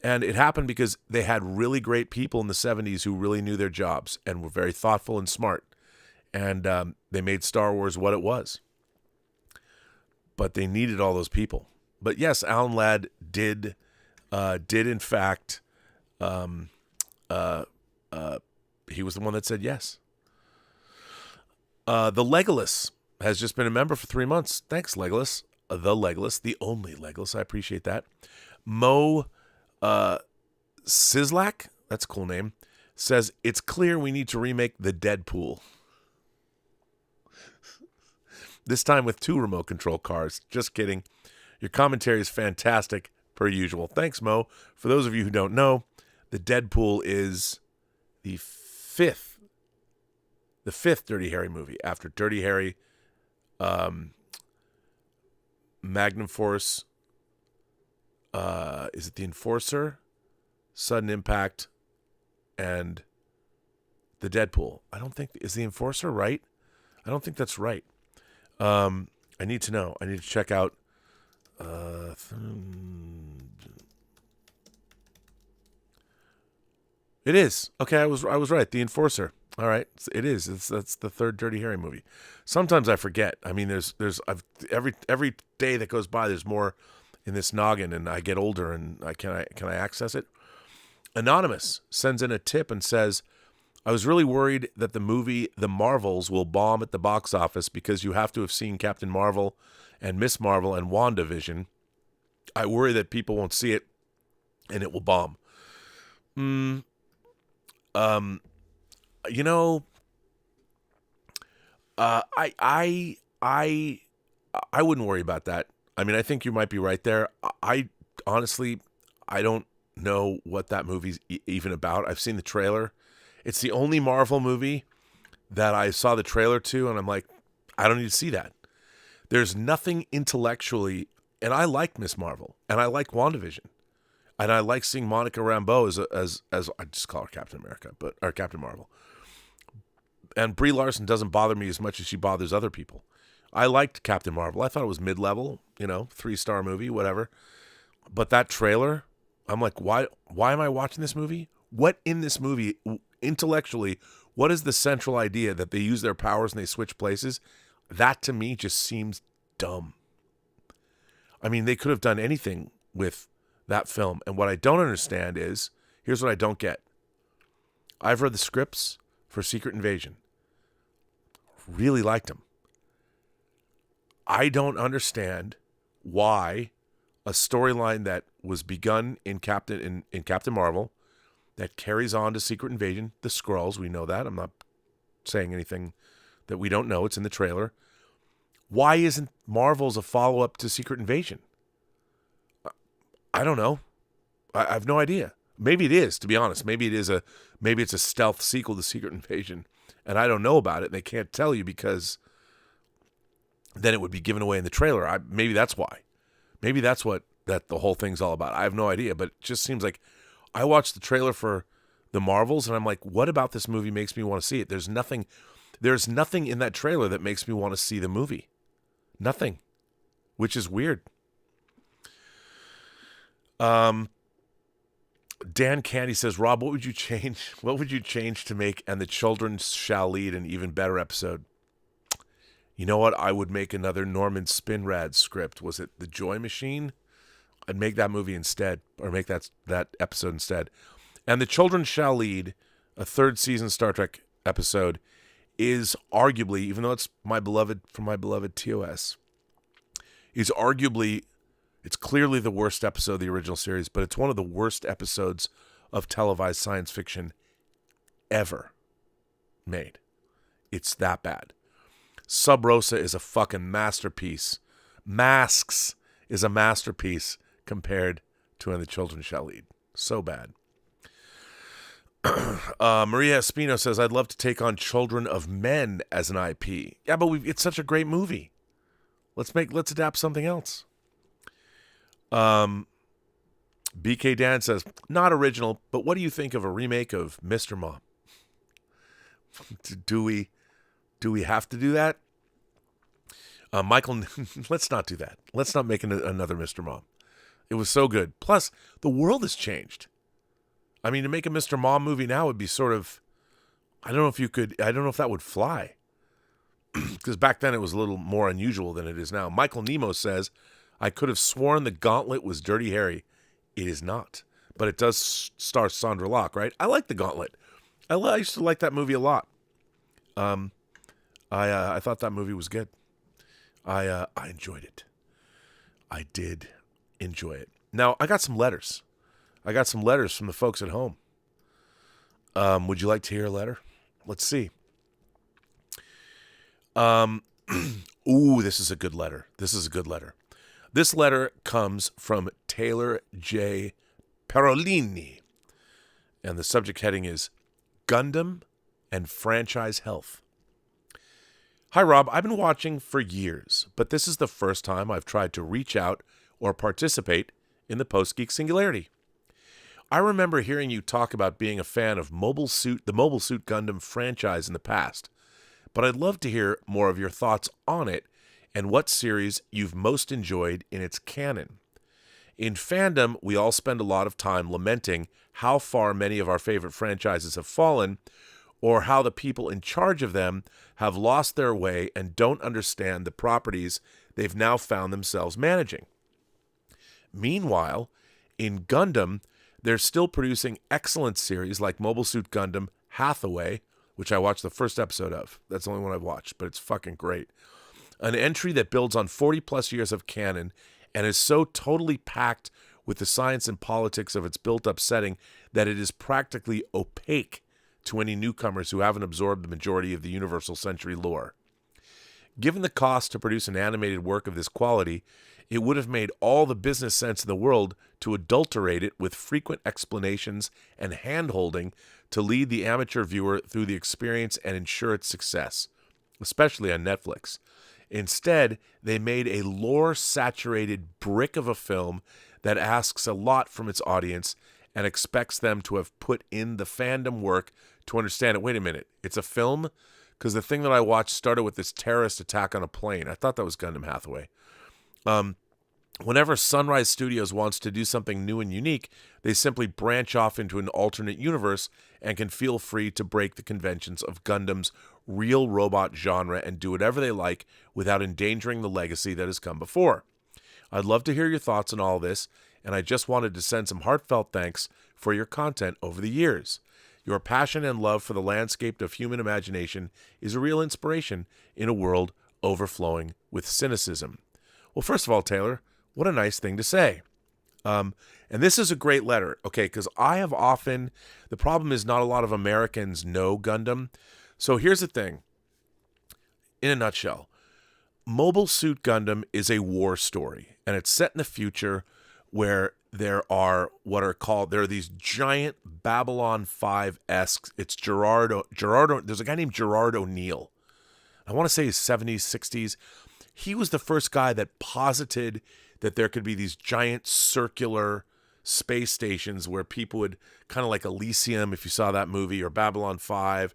And it happened because they had really great people in the 70s who really knew their jobs and were very thoughtful and smart. And they made Star Wars what it was. But they needed all those people. But yes, Alan Ladd did in fact, he was the one that said yes. The Legolas has just been a member for 3 months. Thanks, Legolas. The Legolas, the only Legolas. I appreciate that. Mo Sislak, that's a cool name, says, it's clear we need to remake the Deadpool. This time with 2 remote control cars. Just kidding. Your commentary is fantastic, per usual. Thanks, Mo. For those of you who don't know, the Deadpool is the fifth Dirty Harry movie after Dirty Harry, Magnum Force, is it The Enforcer, Sudden Impact, and the Deadpool. I don't think, is The Enforcer right? I don't think that's right. I need to know. I need to check out. It is. Okay, I was right. The Enforcer. All right, it is. That's the third Dirty Harry movie. Sometimes I forget. I mean, every day that goes by, there's more in this noggin, and I get older, and can I access it? Anonymous sends in a tip and says, I was really worried that the movie The Marvels will bomb at the box office because you have to have seen Captain Marvel and Miss Marvel and WandaVision. I worry that people won't see it and it will bomb. You know, I wouldn't worry about that. I mean, I think you might be right there. I honestly, I don't know what that movie's even about. I've seen the trailer. It's the only Marvel movie that I saw the trailer to, and I'm like, I don't need to see that. There's nothing intellectually, and I like Miss Marvel, and I like WandaVision, and I like seeing Monica Rambeau as I just call her Captain America, or Captain Marvel. And Brie Larson doesn't bother me as much as she bothers other people. I liked Captain Marvel. I thought it was mid-level, 3-star movie, whatever. But that trailer, I'm like, why am I watching this movie? What in this movie, intellectually, what is the central idea that they use their powers and they switch places? That to me just seems dumb. I mean, they could have done anything with that film. And what I don't understand is, here's what I don't get. I've read the scripts for Secret Invasion. Really liked them. I don't understand why a storyline that was begun in Captain Marvel that carries on to Secret Invasion, the Skrulls, we know that. I'm not saying anything that we don't know. It's in the trailer. Why isn't Marvel's a follow-up to Secret Invasion? I don't know. I have no idea. Maybe it is, to be honest. Maybe it's a stealth sequel to Secret Invasion, and I don't know about it, and they can't tell you because then it would be given away in the trailer. Maybe that's why. Maybe that's what that the whole thing's all about. I have no idea, but it just seems like I watched the trailer for the Marvels, and I'm like, what about this movie makes me want to see it? There's nothing in that trailer that makes me want to see the movie. Nothing, which is weird. Dan Candy says, Rob, what would you change? What would you change to make "And the Children Shall Lead" an even better episode? You know what? I would make another Norman Spinrad script. Was it The Joy Machine? I'd make that movie instead, or make that episode instead. "And the Children Shall Lead," a third season Star Trek episode, is arguably, even though it's from my beloved TOS, it's clearly the worst episode of the original series, but it's one of the worst episodes of televised science fiction ever made. It's that bad. Sub Rosa is a fucking masterpiece. Masks is a masterpiece compared to "And the Children Shall Lead." So bad. Maria Espino says, I'd love to take on Children of Men as an IP. Yeah, but it's such a great movie. Let's adapt something else. BK Dan says, not original, but what do you think of a remake of Mr. Mom? Do we have to do that? Michael, let's not do that. Let's not make another Mr. Mom. It was so good. Plus, the world has changed. I mean, to make a Mr. Mom movie now would be sort of, I don't know if that would fly. Because back then it was a little more unusual than it is now. Michael Nemo says, I could have sworn The Gauntlet was Dirty Harry. It is not. But it does star Sandra Locke, right? I like The Gauntlet. I used to like that movie a lot. I thought that movie was good. I enjoyed it. I did enjoy it. Now, I got some letters. I got some letters from the folks at home. Would you like to hear a letter? Let's see. Ooh, this is a good letter. This letter comes from Taylor J. Parolini. And the subject heading is Gundam and Franchise Health. Hi, Rob. I've been watching for years, but this is the first time I've tried to reach out or participate in the Post-Geek Singularity. I remember hearing you talk about being a fan of the Mobile Suit Gundam franchise in the past, but I'd love to hear more of your thoughts on it and what series you've most enjoyed in its canon. In fandom, we all spend a lot of time lamenting how far many of our favorite franchises have fallen, or how the people in charge of them have lost their way and don't understand the properties they've now found themselves managing. Meanwhile, in Gundam, they're still producing excellent series like Mobile Suit Gundam Hathaway, which I watched the first episode of. That's the only one I've watched, but it's fucking great. An entry that builds on 40 plus years of canon and is so totally packed with the science and politics of its built-up setting that it is practically opaque to any newcomers who haven't absorbed the majority of the Universal Century lore. Given the cost to produce an animated work of this quality, it would have made all the business sense in the world to adulterate it with frequent explanations and hand-holding to lead the amateur viewer through the experience and ensure its success, especially on Netflix. Instead, they made a lore-saturated brick of a film that asks a lot from its audience and expects them to have put in the fandom work to understand it. Wait a minute, it's a film? Because the thing that I watched started with this terrorist attack on a plane. I thought that was Gundam Hathaway. Whenever Sunrise Studios wants to do something new and unique, they simply branch off into an alternate universe and can feel free to break the conventions of Gundam's real robot genre and do whatever they like without endangering the legacy that has come before. I'd love to hear your thoughts on all this, and I just wanted to send some heartfelt thanks for your content over the years. Your passion and love for the landscape of human imagination is a real inspiration in a world overflowing with cynicism. Well, first of all, Taylor, what a nice thing to say. And this is a great letter, okay, because the problem is not a lot of Americans know Gundam. So here's the thing. In a nutshell, Mobile Suit Gundam is a war story, and it's set in the future where there are these giant Babylon 5-esque, it's there's a guy named Gerard O'Neill. I want to say his 70s, 60s. He was the first guy that posited that there could be these giant circular space stations where people would, kind of like Elysium, if you saw that movie, or Babylon 5,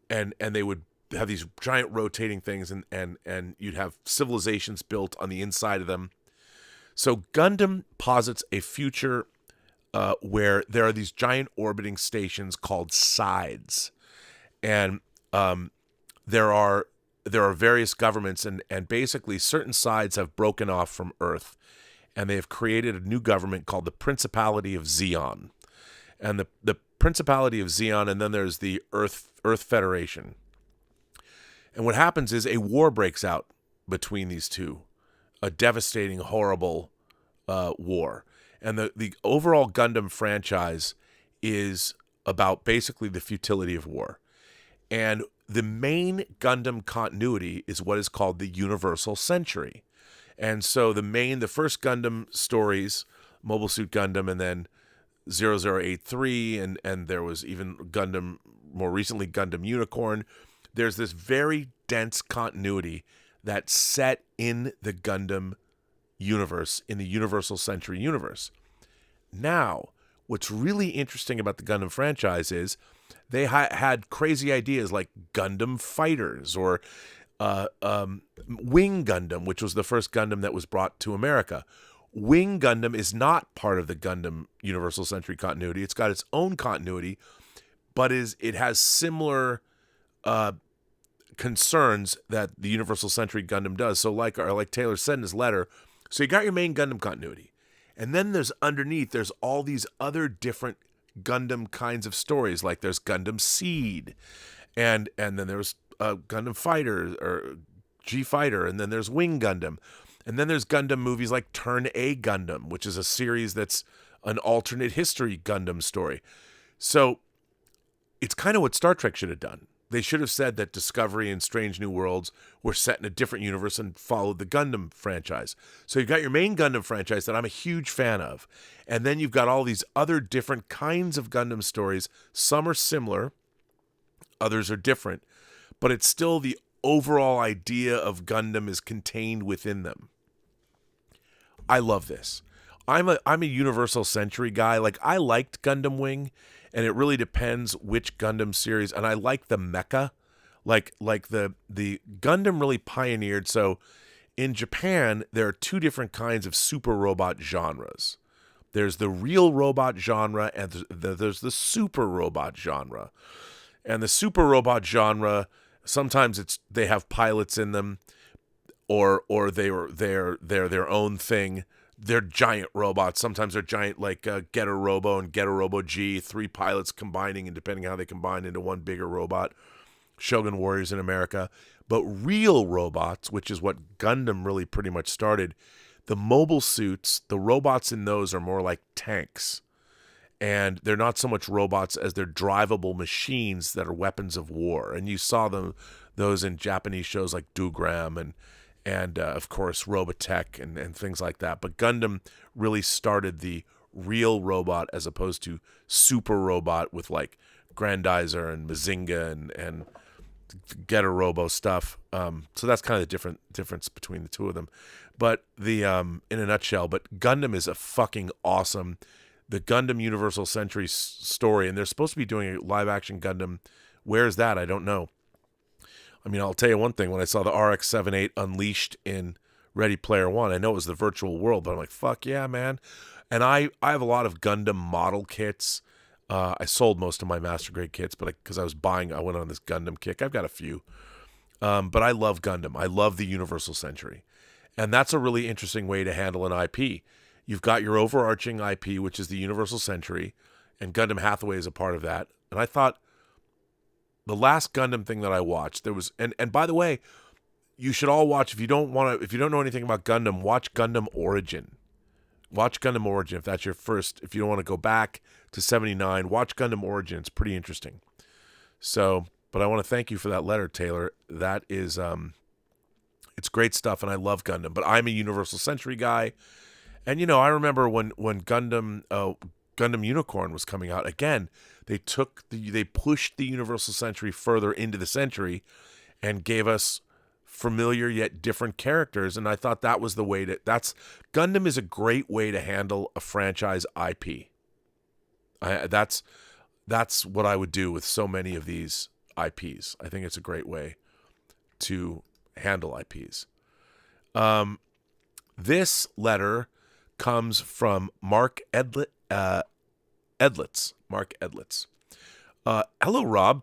and they would have these giant rotating things, and you'd have civilizations built on the inside of them. So Gundam posits a future where there are these giant orbiting stations called sides, and there are various governments, and basically certain sides have broken off from Earth, and they have created a new government called the Principality of Zeon, and the Principality of Zeon, and then there's the Earth Federation. And what happens is a war breaks out between these two, a devastating, horrible war. And the overall Gundam franchise is about basically the futility of war. And the main Gundam continuity is what is called the Universal Century. And so the first Gundam stories, Mobile Suit Gundam, and then 0083, and there was even Gundam, more recently Gundam Unicorn. There's this very dense continuity that's set in the Gundam universe, in the Universal Century universe. Now, what's really interesting about the Gundam franchise is they had crazy ideas like Gundam Fighters, or Wing Gundam, which was the first Gundam that was brought to America. Wing Gundam is not part of the Gundam Universal Century continuity. It's got its own continuity, but it has similar concerns that the Universal Century Gundam does. So like Taylor said in his letter, so you got your main Gundam continuity, and then there's all these other different Gundam kinds of stories. Like there's Gundam Seed, and then there's Gundam Fighter, or G Fighter, and then there's Wing Gundam, and then there's Gundam movies like Turn A Gundam, which is a series that's an alternate history Gundam story. So it's kind of what Star Trek should have done. They should have said that Discovery and Strange New Worlds were set in a different universe and followed the Gundam franchise. So you've got your main Gundam franchise that I'm a huge fan of. And then you've got all these other different kinds of Gundam stories. Some are similar, others are different, but it's still the overall idea of Gundam is contained within them. I love this. I'm a Universal Century guy. Like, I liked Gundam Wing, and it really depends which Gundam series. And I like the mecha, like the Gundam really pioneered. So in Japan, there are two different kinds of super robot genres. There's the real robot genre, and there's the super robot genre. And the super robot genre, sometimes they have pilots in them, or they're their own thing. They're giant robots. Sometimes they're giant, like Getter Robo and Getter Robo G, 3 pilots combining, and depending how they combine into one bigger robot. Shogun Warriors in America. But real robots, which is what Gundam really pretty much started, the mobile suits, the robots in those are more like tanks. And they're not so much robots as they're drivable machines that are weapons of war. And you saw those in Japanese shows like Dougram and of course Robotech and things like that. But Gundam really started the real robot as opposed to super robot with like Grandizer and Mazinga and Getter Robo stuff. So that's kind of the difference between the two of them. But in a nutshell, but Gundam is a fucking awesome, the Gundam Universal Century story, and they're supposed to be doing a live action Gundam. Where's that? I don't know. I mean, I'll tell you one thing. When I saw the RX-78 unleashed in Ready Player One, I know it was the virtual world, but I'm like, fuck yeah, man. And I have a lot of Gundam model kits. I sold most of my Master Grade kits, but because I went on this Gundam kick. I've got a few. But I love Gundam. I love the Universal Century. And that's a really interesting way to handle an IP. You've got your overarching IP, which is the Universal Century, and Gundam Hathaway is a part of that. And I thought the last Gundam thing that I watched, there was, and by the way, you should all watch, if you don't know anything about Gundam, watch Gundam Origin. Watch Gundam Origin if that's your first, if you don't want to go back to 79, watch Gundam Origin. It's pretty interesting. So, but I want to thank you for that letter, Taylor. That is, it's great stuff, and I love Gundam. But I'm a Universal Century guy, and I remember when Gundam Unicorn was coming out. Again, they pushed the Universal Century further into the century, and gave us familiar yet different characters. And I thought that was the way Gundam is a great way to handle a franchise IP. That's what I would do with so many of these IPs. I think it's a great way to handle IPs. This letter comes from Mark Edlitz. Mark Edlitz. Hello, Rob.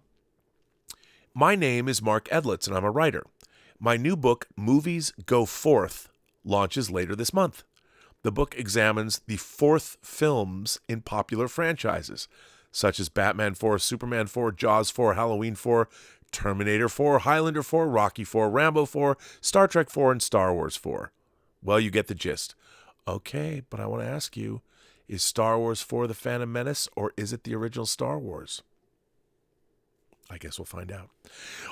My name is Mark Edlitz, and I'm a writer. My new book, Movies Go Forth, launches later this month. The book examines the fourth films in popular franchises, such as Batman 4, Superman 4, Jaws 4, Halloween 4, Terminator 4, Highlander 4, Rocky 4, Rambo 4, Star Trek 4, and Star Wars 4. Well, you get the gist. Okay, but I want to ask you, is Star Wars 4 The Phantom Menace, or is it the original Star Wars? I guess we'll find out.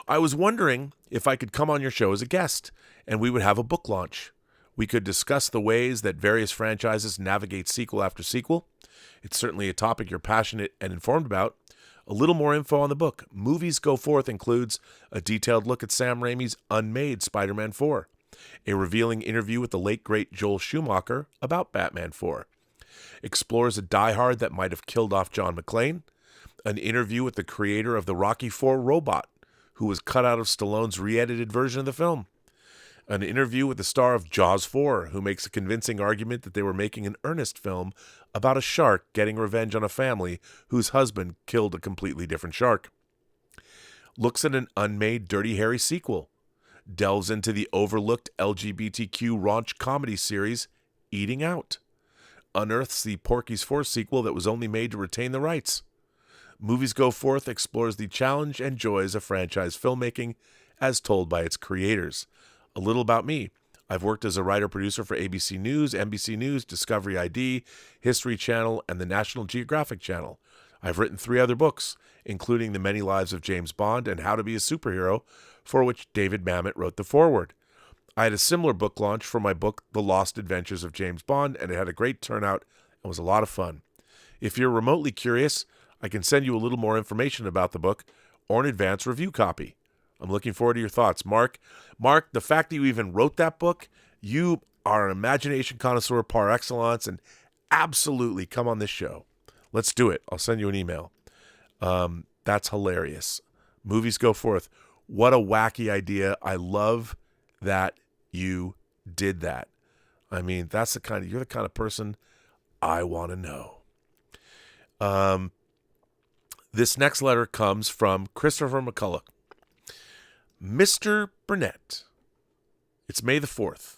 I was wondering if I could come on your show as a guest, and we would have a book launch. We could discuss the ways that various franchises navigate sequel after sequel. It's certainly a topic you're passionate and informed about. A little more info on the book. Movies Go Forth includes a detailed look at Sam Raimi's unmade Spider-Man 4, a revealing interview with the late great Joel Schumacher about Batman 4, explores a diehard that might have killed off John McClane, an interview with the creator of the Rocky IV robot, who was cut out of Stallone's re-edited version of the film, an interview with the star of Jaws 4, who makes a convincing argument that they were making an earnest film about a shark getting revenge on a family whose husband killed a completely different shark, looks at an unmade Dirty Harry sequel, delves into the overlooked LGBTQ raunch comedy series Eating Out, unearths the Porky's 4 sequel that was only made to retain the rights. Movies Go Forth explores the challenge and joys of franchise filmmaking as told by its creators. A little about me. I've worked as a writer-producer for ABC News, NBC News, Discovery ID, History Channel, and the National Geographic Channel. I've written 3 other books, including The Many Lives of James Bond and How to Be a Superhero, for which David Mamet wrote the foreword. I had a similar book launch for my book, The Lost Adventures of James Bond, and it had a great turnout and was a lot of fun. If you're remotely curious, I can send you a little more information about the book or an advance review copy. I'm looking forward to your thoughts. Mark, the fact that you even wrote that book, you are an imagination connoisseur par excellence, and absolutely come on this show. Let's do it. I'll send you an email. That's hilarious. Movies Go Forth. What a wacky idea. I love that you did that. I mean, you're the kind of person I want to know. This next letter comes from Christopher McCulloch. Mr. Burnett, it's May the 4th.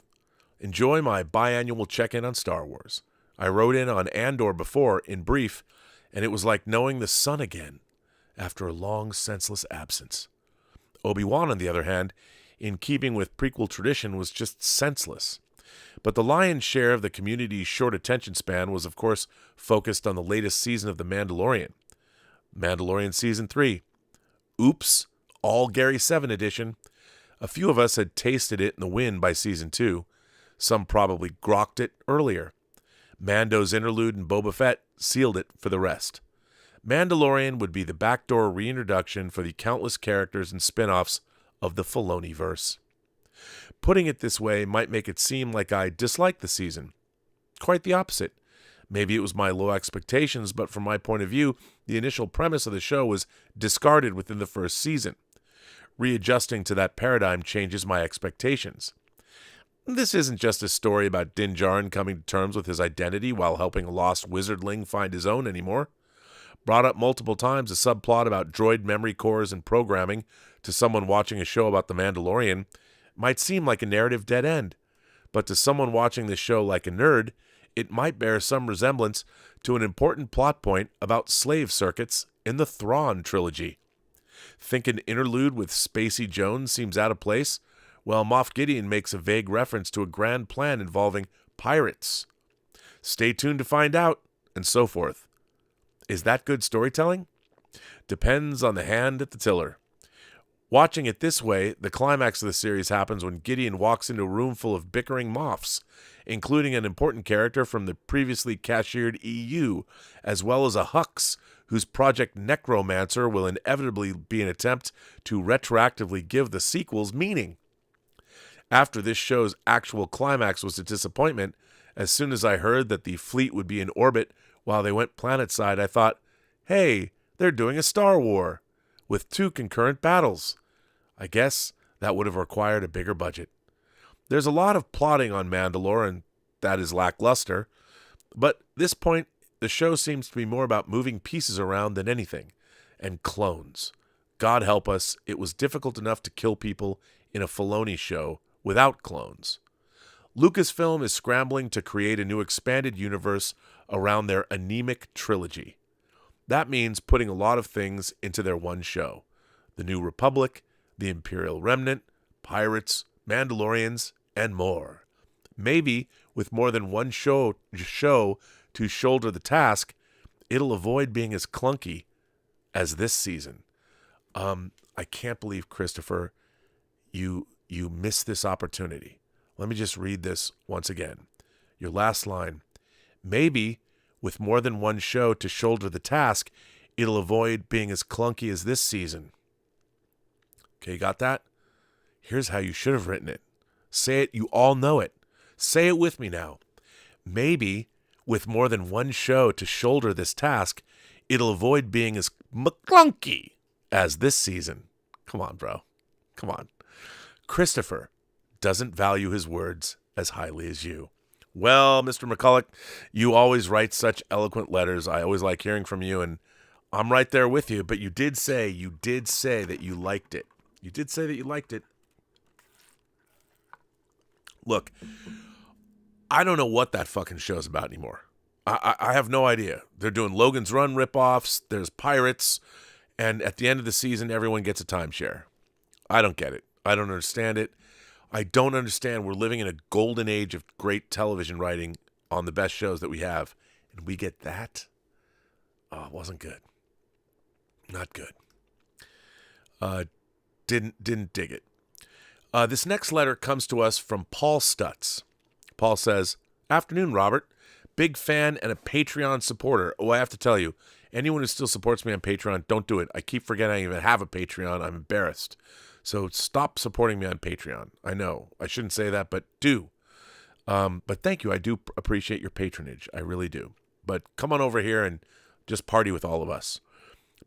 Enjoy my biannual check-in on Star Wars. I wrote in on Andor before, in brief, and it was like knowing the sun again after a long, senseless absence. Obi-Wan, on the other hand, in keeping with prequel tradition, was just senseless. But the lion's share of the community's short attention span was, of course, focused on the latest season of The Mandalorian. Mandalorian Season 3. Oops, all Gary 7 edition. A few of us had tasted it in the wind by Season 2. Some probably grokked it earlier. Mando's interlude in Boba Fett sealed it for the rest. Mandalorian would be the backdoor reintroduction for the countless characters and spin-offs of the Filoni-verse. Putting it this way might make it seem like I disliked the season. Quite the opposite. Maybe it was my low expectations, but from my point of view, the initial premise of the show was discarded within the first season. Readjusting to that paradigm changes my expectations. This isn't just a story about Din Djarin coming to terms with his identity while helping a lost wizardling find his own anymore. Brought up multiple times, a subplot about droid memory cores and programming to someone watching a show about The Mandalorian might seem like a narrative dead end, but to someone watching this show like a nerd, it might bear some resemblance to an important plot point about slave circuits in the Thrawn trilogy. Think an interlude with Spacey Jones seems out of place? Well, Moff Gideon makes a vague reference to a grand plan involving pirates. Stay tuned to find out, and so forth. Is that good storytelling? Depends on the hand at the tiller. Watching it this way, the climax of the series happens when Gideon walks into a room full of bickering Moffs, including an important character from the previously cashiered EU, as well as a Hux, whose Project Necromancer will inevitably be an attempt to retroactively give the sequels meaning. After this show's actual climax was a disappointment, as soon as I heard that the fleet would be in orbit while they went planetside, I thought, hey, they're doing a Star War with 2 concurrent battles. I guess that would have required a bigger budget. There's a lot of plotting on Mandalore, and that is lackluster. But at this point, the show seems to be more about moving pieces around than anything. And clones. God help us, it was difficult enough to kill people in a Filoni show without clones. Lucasfilm is scrambling to create a new expanded universe around their anemic trilogy. That means putting a lot of things into their one show. The New Republic, the Imperial Remnant, Pirates, Mandalorians, and more. Maybe with more than one show to shoulder the task, it'll avoid being as clunky as this season. I can't believe, Christopher, you missed this opportunity. Let me just read this once again. Your last line. Maybe with more than one show to shoulder the task, it'll avoid being as clunky as this season. Okay, you got that? Here's how you should have written it. Say it, you all know it. Say it with me now. Maybe with more than one show to shoulder this task, it'll avoid being as clunky as this season. Come on, bro. Come on. Christopher doesn't value his words as highly as you. Well, Mr. McCulloch, you always write such eloquent letters. I always like hearing from you, and I'm right there with you. But you did say that you liked it. You did say that you liked it. Look, I don't know what that fucking show's about anymore. I have no idea. They're doing Logan's Run ripoffs. There's pirates. And at the end of the season, everyone gets a timeshare. I don't get it. I don't understand it. I don't understand. We're living in a golden age of great television writing on the best shows that we have. And we get that? Oh, it wasn't good. Not good. Didn't dig it. This next letter comes to us from Paul Stutz. Paul says, "Afternoon, Robert. Big fan and a Patreon supporter. Oh, I have to tell you, anyone who still supports me on Patreon, don't do it. I keep forgetting I even have a Patreon. I'm embarrassed. So stop supporting me on Patreon. I know I shouldn't say that, but do. But thank you. I do appreciate your patronage. I really do. But come on over here and just party with all of us.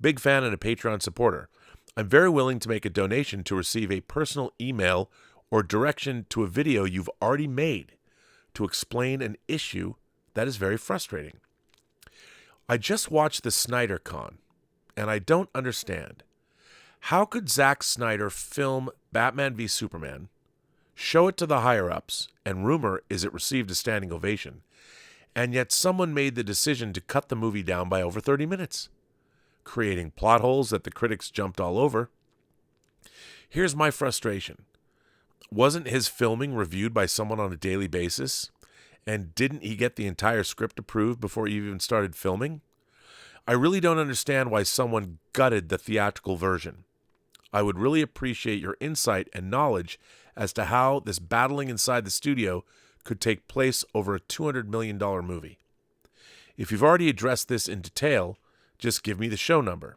Big fan and a Patreon supporter. I'm very willing to make a donation to receive a personal email or direction to a video you've already made to explain an issue that is very frustrating. I just watched the Snyder Con, and I don't understand. How could Zack Snyder film Batman v Superman, show it to the higher-ups, and rumor is it received a standing ovation, and yet someone made the decision to cut the movie down by over 30 minutes, creating plot holes that the critics jumped all over? Here's my frustration. Wasn't his filming reviewed by someone on a daily basis? And didn't he get the entire script approved before he even started filming? I really don't understand why someone gutted the theatrical version. I would really appreciate your insight and knowledge as to how this battling inside the studio could take place over a $200 million movie. If you've already addressed this in detail, just give me the show number.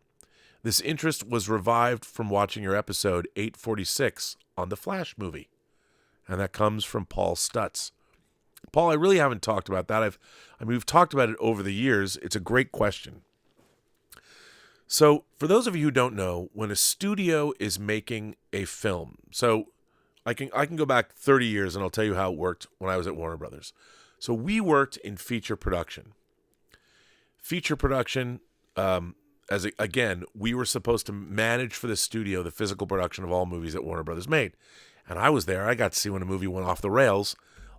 This interest was revived from watching your episode 846 on the Flash movie. And that comes from Paul Stutz. Paul, I really haven't talked about that. We've talked about it over the years. It's a great question. So, for those of you who don't know, when a studio is making a film, so I can go back 30 years and I'll tell you how it worked when I was at Warner Brothers. So we worked in feature production. Feature production, again, we were supposed to manage for the studio the physical production of all movies that Warner Brothers made. And I was there. I got to see when a movie went off the rails,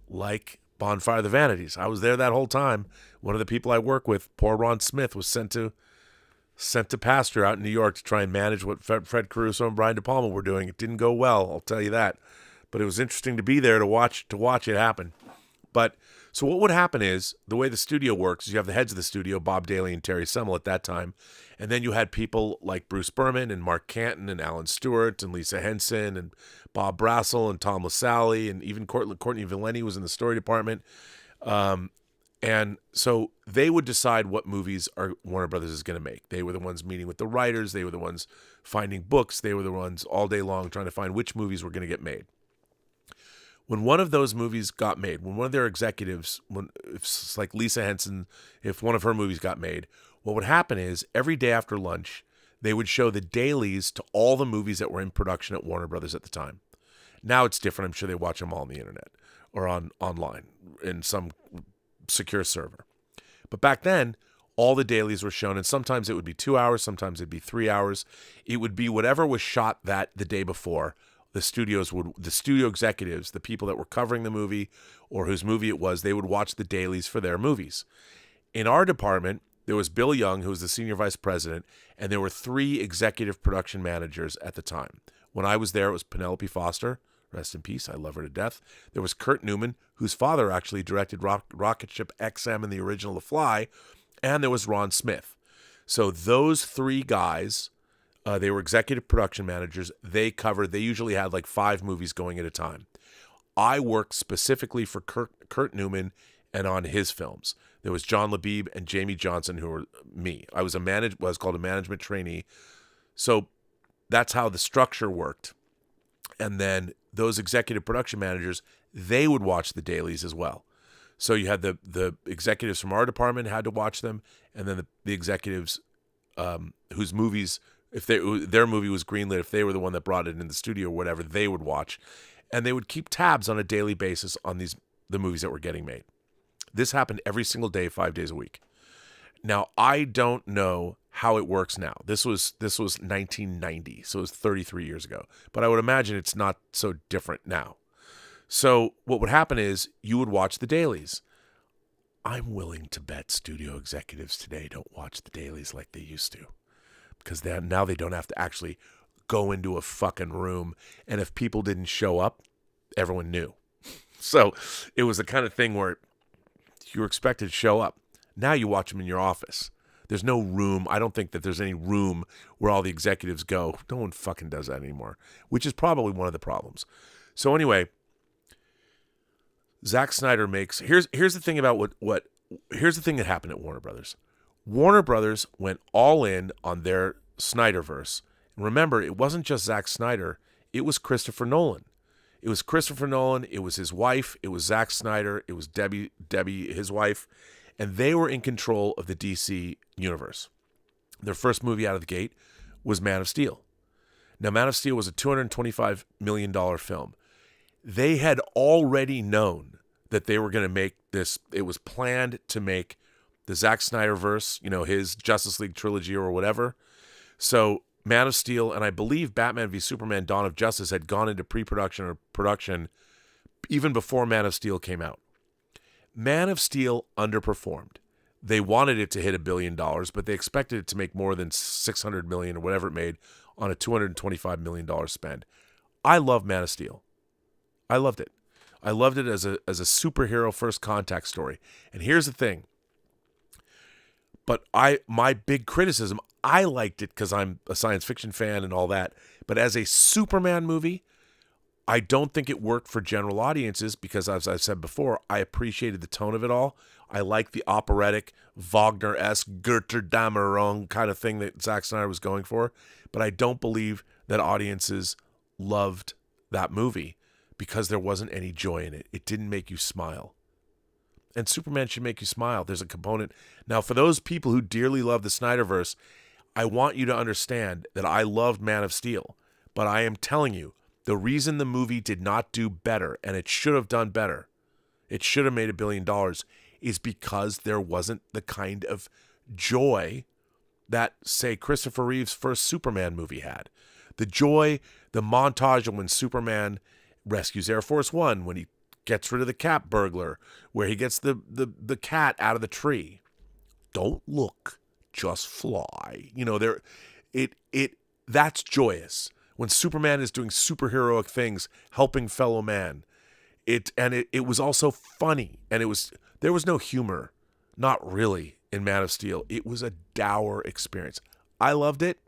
like Bonfire of the Vanities. I was there that whole time. One of the people I work with, poor Ron Smith, was sent to pasture out in New York to try and manage what Fred Caruso and Brian De Palma were doing. It didn't go well, I'll tell you that. But it was interesting to be there to watch it happen. But so what would happen is, the way the studio works is you have the heads of the studio, Bob Daly and Terry Semel at that time, and then you had people like Bruce Berman and Mark Canton and Alan Stewart and Lisa Henson and Bob Brassel and Tom LaSalle, and even Courtney Valenti was in the story department. And so they would decide what movies Warner Brothers is going to make. They were the ones meeting with the writers. They were the ones finding books. They were the ones all day long trying to find which movies were going to get made. When one of those movies got made, when one of their executives, if it's like Lisa Henson, if one of her movies got made, what would happen is every day after lunch, they would show the dailies to all the movies that were in production at Warner Brothers at the time. Now it's different. I'm sure they watch them all on the internet or online in some secure server. But back then, all the dailies were shown, and sometimes it would be 2 hours, sometimes it'd be 3 hours. It would be whatever was shot the day before. The studio executives, the people that were covering the movie or whose movie it was, they would watch the dailies for their movies. In our department, there was Bill Young, who was the senior vice president, and there were 3 executive production managers at the time. When I was there, it was Penelope Foster, rest in peace, I love her to death. There was Kurt Newman, whose father actually directed Rocket Ship XM in the original The Fly, and there was Ron Smith. So those 3 guys, they were executive production managers. They usually had like 5 movies going at a time. I worked specifically for Kurt Newman and on his films. There was John Labib and Jamie Johnson, who were me. I was was called a management trainee. So that's how the structure worked. And then those executive production managers, they would watch the dailies as well. So you had the executives from our department had to watch them, and then the executives whose movies, if their movie was greenlit, if they were the one that brought it in the studio or whatever, they would watch. And they would keep tabs on a daily basis on the movies that were getting made. This happened every single day, 5 days a week. Now, I don't know how it works now. This was 1990, so it was 33 years ago. But I would imagine it's not so different now. So what would happen is you would watch the dailies. I'm willing to bet studio executives today don't watch the dailies like they used to. Because now they don't have to actually go into a fucking room. And if people didn't show up, everyone knew. So it was the kind of thing where you were expected to show up. Now you watch them in your office. There's no room. I don't think that there's any room where all the executives go. No one fucking does that anymore, which is probably one of the problems. So anyway, Zack Snyder makes... Here's the thing about here's the thing that happened at Warner Brothers. Warner Brothers went all in on their Snyderverse. And remember, it wasn't just Zack Snyder. It was Christopher Nolan. It was Christopher Nolan. It was his wife. It was Zack Snyder. It was Debbie, his wife. And they were in control of the DC universe. Their first movie out of the gate was Man of Steel. Now, Man of Steel was a $225 million film. They had already known that they were going to make this. It was planned to make the Zack Snyderverse, his Justice League trilogy or whatever. So Man of Steel and I believe Batman v Superman Dawn of Justice had gone into pre-production or production even before Man of Steel came out. Man of Steel underperformed. They wanted it to hit $1 billion, but they expected it to make more than $600 million or whatever it made on a $225 million spend. I love Man of Steel. I loved it. I loved it as a superhero first contact story. And here's the thing. But my big criticism, I liked it because I'm a science fiction fan and all that. But as a Superman movie, I don't think it worked for general audiences because, as I've said before, I appreciated the tone of it all. I liked the operatic, Wagner-esque, Götterdämmerung kind of thing that Zack Snyder was going for. But I don't believe that audiences loved that movie because there wasn't any joy in it. It didn't make you smile. And Superman should make you smile. There's a component. Now, for those people who dearly love the Snyderverse, I want you to understand that I loved Man of Steel. But I am telling you, the reason the movie did not do better, and it should have done better, it should have made $1 billion, is because there wasn't the kind of joy that, say, Christopher Reeve's first Superman movie had. The joy, the montage of when Superman rescues Air Force One, when he gets rid of the cat burglar, where he gets the cat out of the tree. Don't look, just fly. You know, that's joyous. When Superman is doing superheroic things, helping fellow man. It was also funny, and there was no humor, not really, in Man of Steel. It was a dour experience. I loved it.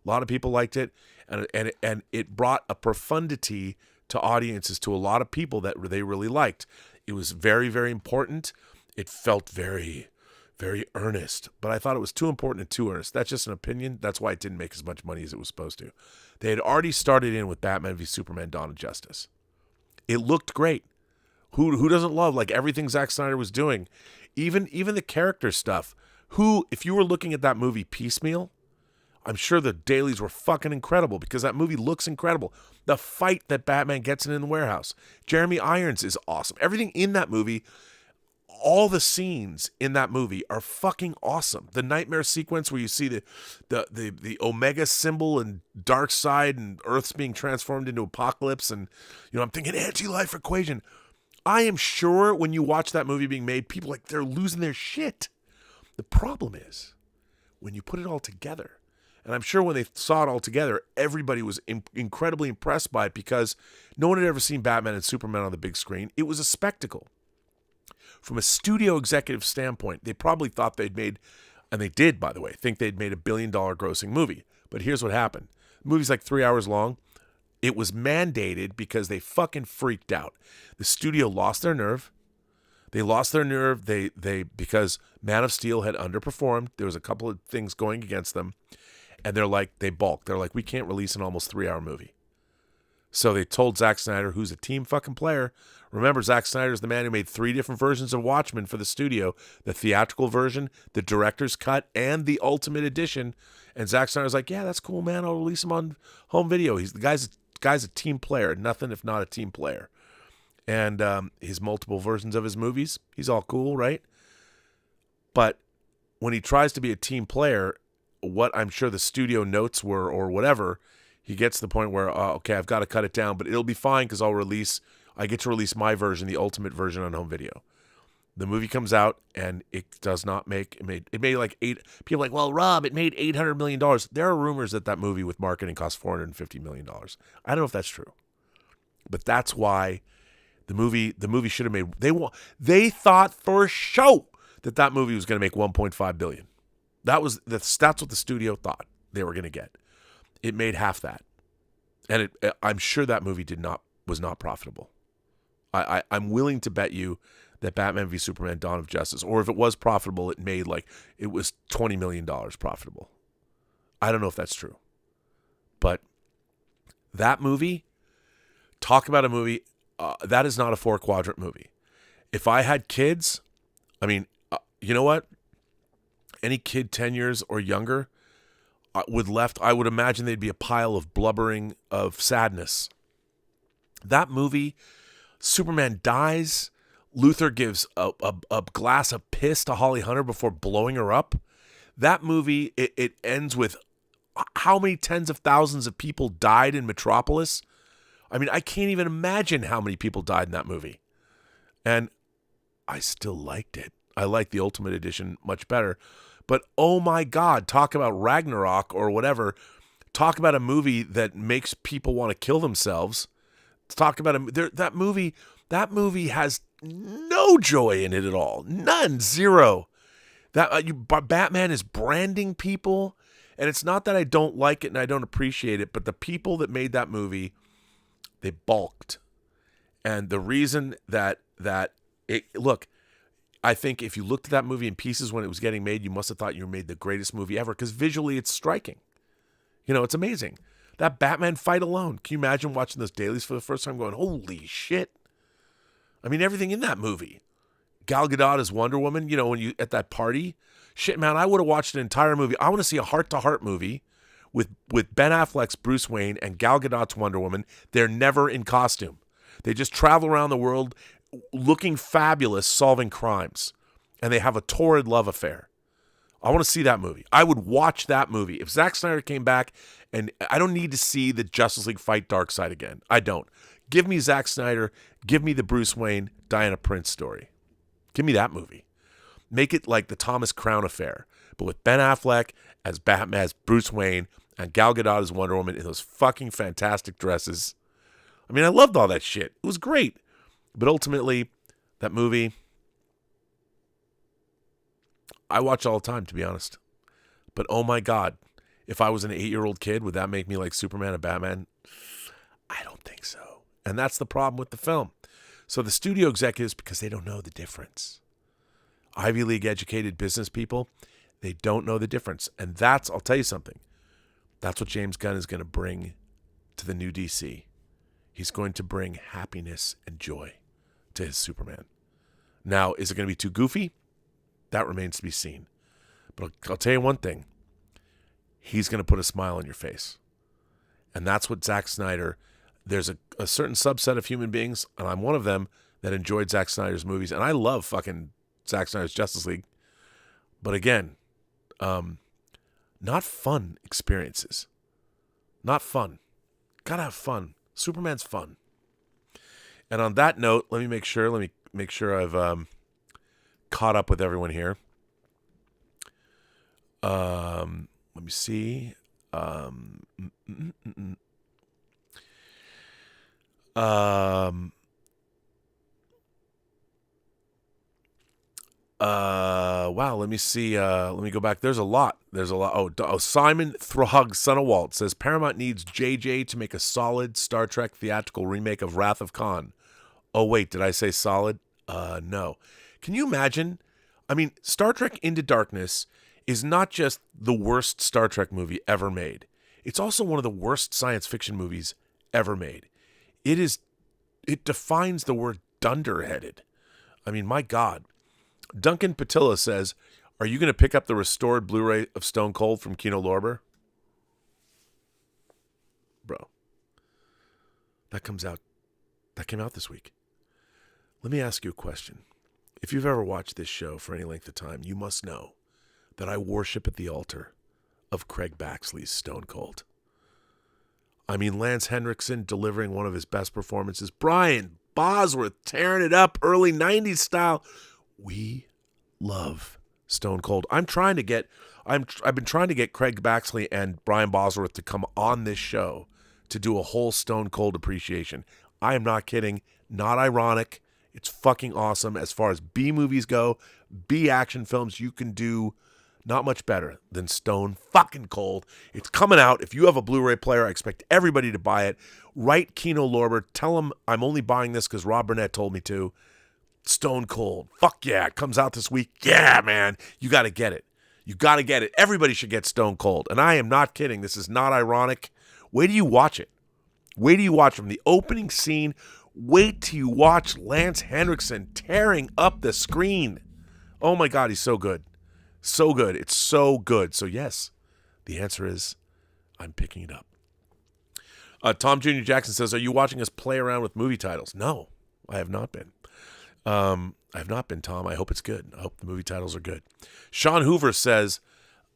A lot of people liked it, and it brought a profundity to audiences, to a lot of people that they really liked. It was very, very important. It felt very, very earnest, but I thought it was too important and too earnest. That's just an opinion. That's why it didn't make as much money as it was supposed to. They had already started in with Batman v Superman: Dawn of Justice. It looked great. Who doesn't love like everything Zack Snyder was doing? Even the character stuff. If you were looking at that movie piecemeal, I'm sure the dailies were fucking incredible, because that movie looks incredible. The fight that Batman gets in the warehouse. Jeremy Irons is awesome. Everything in that movie, all the scenes in that movie are fucking awesome. The nightmare sequence where you see the Omega symbol and Darkseid and Earth's being transformed into Apocalypse, and I'm thinking anti-life equation. I am sure when you watch that movie being made, people they're losing their shit. The problem is when you put it all together, and I'm sure when they saw it all together, everybody was incredibly impressed by it, because no one had ever seen Batman and Superman on the big screen. It was a spectacle. From a studio executive standpoint, they probably thought they'd made, and they did, by the way, think they'd made $1 billion grossing movie. But here's what happened. The movie's like 3 hours long. It was mandated because they fucking freaked out. The studio lost their nerve. They lost their nerve because Man of Steel had underperformed. There was a couple of things going against them. And they balked. They're like, we can't release an almost 3-hour movie. So they told Zack Snyder, who's a team fucking player. Remember, Zack Snyder's the man who made 3 different versions of Watchmen for the studio. The theatrical version, the director's cut, and the ultimate edition. And Zack Snyder's like, yeah, that's cool, man. I'll release him on home video. The guy's a team player. Nothing if not a team player. And his multiple versions of his movies, he's all cool, right? But when he tries to be a team player, what I'm sure the studio notes were or whatever, he gets to the point where, okay, I've got to cut it down, but it'll be fine because I get to release my version, the ultimate version, on home video. The movie comes out and it does not make, it made like people are like, well, Rob, it made $800 million. There are rumors that movie with marketing cost $450 million. I don't know if that's true, but that's why the movie should have made, they thought for sure that movie was going to make $1.5 billion. That's what the studio thought they were going to get. It made half that. And I'm sure that movie was not profitable. I'm willing to bet you that Batman v Superman: Dawn of Justice, or if it was profitable, it was $20 million profitable. I don't know if that's true. But that movie, talk about a movie, that is not a 4-quadrant movie. If I had kids, you know what? Any kid 10 years or younger I would imagine they'd be a pile of blubbering of sadness. That movie, Superman dies. Luthor gives a glass of piss to Holly Hunter before blowing her up. That movie, it ends with how many tens of thousands of people died in Metropolis. I can't even imagine how many people died in that movie. And I still liked it. I like the Ultimate Edition much better. But oh my God, talk about Ragnarok or whatever. Talk about a movie that makes people want to kill themselves. Talk about that movie. That movie has no joy in it at all. None. Zero. Batman is branding people. And it's not that I don't like it and I don't appreciate it, but the people that made that movie, they balked. And the reason look, I think if you looked at that movie in pieces when it was getting made, you must have thought you made the greatest movie ever, because visually it's striking. It's amazing. That Batman fight alone. Can you imagine watching those dailies for the first time going, holy shit? Everything in that movie. Gal Gadot as Wonder Woman, when you at that party. Shit, man, I would have watched an entire movie. I want to see a heart-to-heart movie with Ben Affleck's Bruce Wayne and Gal Gadot's Wonder Woman. They're never in costume. They just travel around the world looking fabulous, solving crimes. And they have a torrid love affair. I want to see that movie. I would watch that movie. If Zack Snyder came back, and I don't need to see the Justice League fight Darkseid again. I don't. Give me Zack Snyder. Give me the Bruce Wayne, Diana Prince story. Give me that movie. Make it like the Thomas Crown Affair, but with Ben Affleck as Batman, as Bruce Wayne, and Gal Gadot as Wonder Woman in those fucking fantastic dresses. I mean, I loved all that shit. It was great. But ultimately, that movie, I watch all the time, to be honest. But oh my God, if I was an 8-year-old kid, would that make me like Superman and Batman? I don't think so. And that's the problem with the film. So the studio executives, because they don't know the difference. Ivy League educated business people, they don't know the difference. And that's, I'll tell you something, that's what James Gunn is going to bring to the new DC. He's going to bring happiness and joy to his Superman. Now, is it going to be too goofy? That remains to be seen. But I'll tell you one thing. He's going to put a smile on your face. And that's what Zack Snyder, there's a certain subset of human beings, and I'm one of them, that enjoyed Zack Snyder's movies. And I love fucking Zack Snyder's Justice League. But again, not fun experiences. Not fun. Gotta have fun. Superman's fun. And on that note, let me make sure I've caught up with everyone here. Let me see. Wow, let me see. Let me go back. There's a lot. Oh, Simon Throg, son of Walt, says Paramount needs JJ to make a solid Star Trek theatrical remake of Wrath of Khan. Oh, wait, did I say solid? No. Can you imagine? I mean, Star Trek Into Darkness is not just the worst Star Trek movie ever made. It's also one of the worst science fiction movies ever made. It defines the word dunderheaded. I mean, my God. Duncan Patilla says, are you going to pick up the restored Blu-ray of Stone Cold from Kino Lorber? Bro. That came out this week. Let me ask you a question. If you've ever watched this show for any length of time, you must know that I worship at the altar of Craig Baxley's Stone Cold. I mean, Lance Henriksen delivering one of his best performances. Brian Bosworth tearing it up, early 90s style. We love Stone Cold. I've been trying to get Craig Baxley and Brian Bosworth to come on this show to do a whole Stone Cold appreciation. I am not kidding. Not ironic. It's fucking awesome. As far as B movies go, B action films, you can do not much better than Stone fucking Cold. It's coming out. If you have a Blu-ray player, I expect everybody to buy it. Write Kino Lorber. Tell him I'm only buying this because Rob Burnett told me to. Stone Cold. Fuck yeah. It comes out this week. Yeah, man. You got to get it. You got to get it. Everybody should get Stone Cold. And I am not kidding. This is not ironic. Wait till you watch it. Wait till you watch from the opening scene. Wait till you watch Lance Henriksen tearing up the screen. Oh my God, he's so good. So good. It's so good. So yes, the answer is I'm picking it up. Tom Jr. Jackson says, are you watching us play around with movie titles? No, I have not been. I have not been, Tom. I hope it's good. I hope the movie titles are good. Sean Hoover says,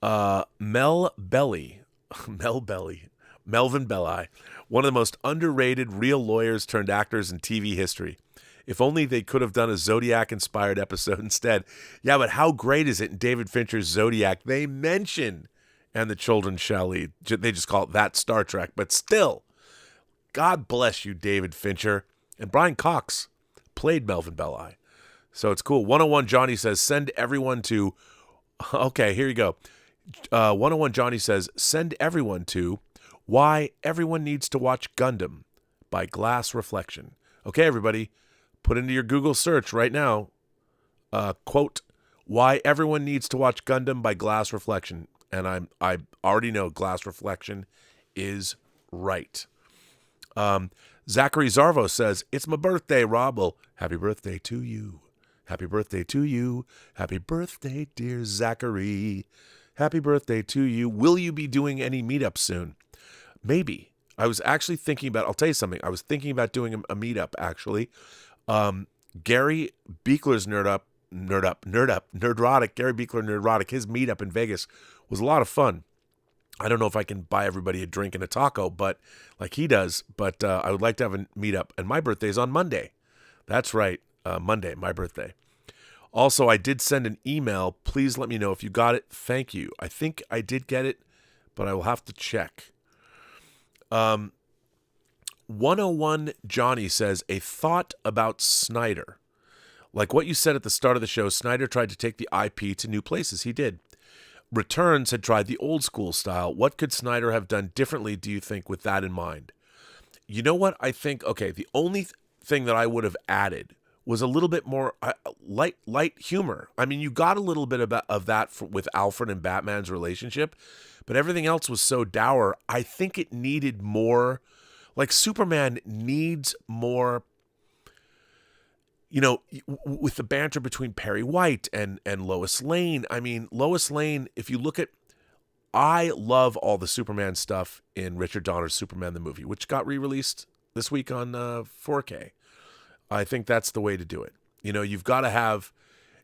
Melvin Belli, one of the most underrated real lawyers turned actors in TV history. If only they could have done a Zodiac-inspired episode instead. Yeah, but how great is it in David Fincher's Zodiac? They mention And the Children Shall Lead. They just call it That Star Trek. But still, God bless you, David Fincher. And Brian Cox played Melvin Belli. So it's cool. 101 Johnny says, send everyone to... Okay, here you go. 101 Johnny says, send everyone to Why Everyone Needs to Watch Gundam by Glass Reflection. Okay, everybody, put into your Google search right now, quote, Why Everyone Needs to Watch Gundam by Glass Reflection. And I already know Glass Reflection is right. Zachary Zarvo says, it's my birthday, Rob. Well, happy birthday to you. Happy birthday to you. Happy birthday, dear Zachary. Happy birthday to you. Will you be doing any meetups soon? Maybe. I was actually thinking about, I'll tell you something. I was thinking about doing a meetup, actually. Gary Beekler's Nerdrotic, Gary Beekler Nerdrotic, his meetup in Vegas was a lot of fun. I don't know if I can buy everybody a drink and a taco, but like he does. But I would like to have a meetup. And my birthday is on Monday. That's right, Monday, my birthday. Also, I did send an email. Please let me know if you got it. Thank you. I think I did get it, but I will have to check. 101 Johnny says, a thought about Snyder. Like what you said at the start of the show, Snyder tried to take the IP to new places. He did. Returns had tried the old school style. What could Snyder have done differently, do you think, with that in mind? You know what? I think, okay, the only thing that I would have added was a little bit more light humor. I mean, you got a little bit of that with Alfred and Batman's relationship, but everything else was so dour. I think it needed more, like Superman needs more, you know, with the banter between Perry White and Lois Lane. I mean, Lois Lane, if you look at, I love all the Superman stuff in Richard Donner's Superman the movie, which got re-released this week on 4K. I think that's the way to do it. You know, you've got to have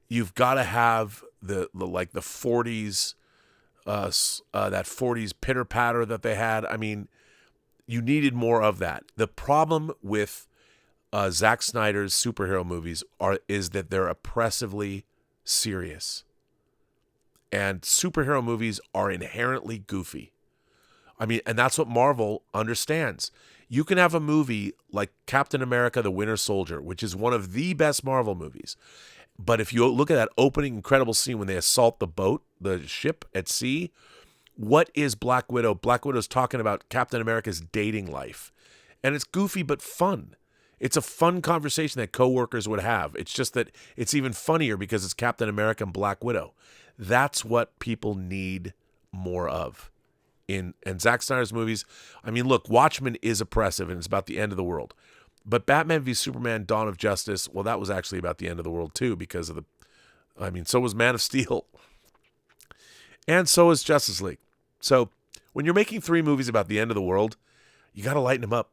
the like the 40s, that 40s pitter patter that they had. I mean, you needed more of that. The problem with Zack Snyder's superhero movies is that they're oppressively serious. And superhero movies are inherently goofy. I mean, and that's what Marvel understands. You can have a movie like Captain America, the Winter Soldier, which is one of the best Marvel movies. But if you look at that opening incredible scene when they assault the boat, the ship at sea, what is Black Widow? Black Widow's talking about Captain America's dating life. And it's goofy but fun. It's a fun conversation that coworkers would have. It's just that it's even funnier because it's Captain America and Black Widow. That's what people need more of in Zack Snyder's movies. I mean, look, Watchmen is oppressive and it's about the end of the world. But Batman v Superman: Dawn of Justice, well, that was actually about the end of the world too because of so was Man of Steel. And so is Justice League. So when you're making 3 movies about the end of the world, you got to lighten them up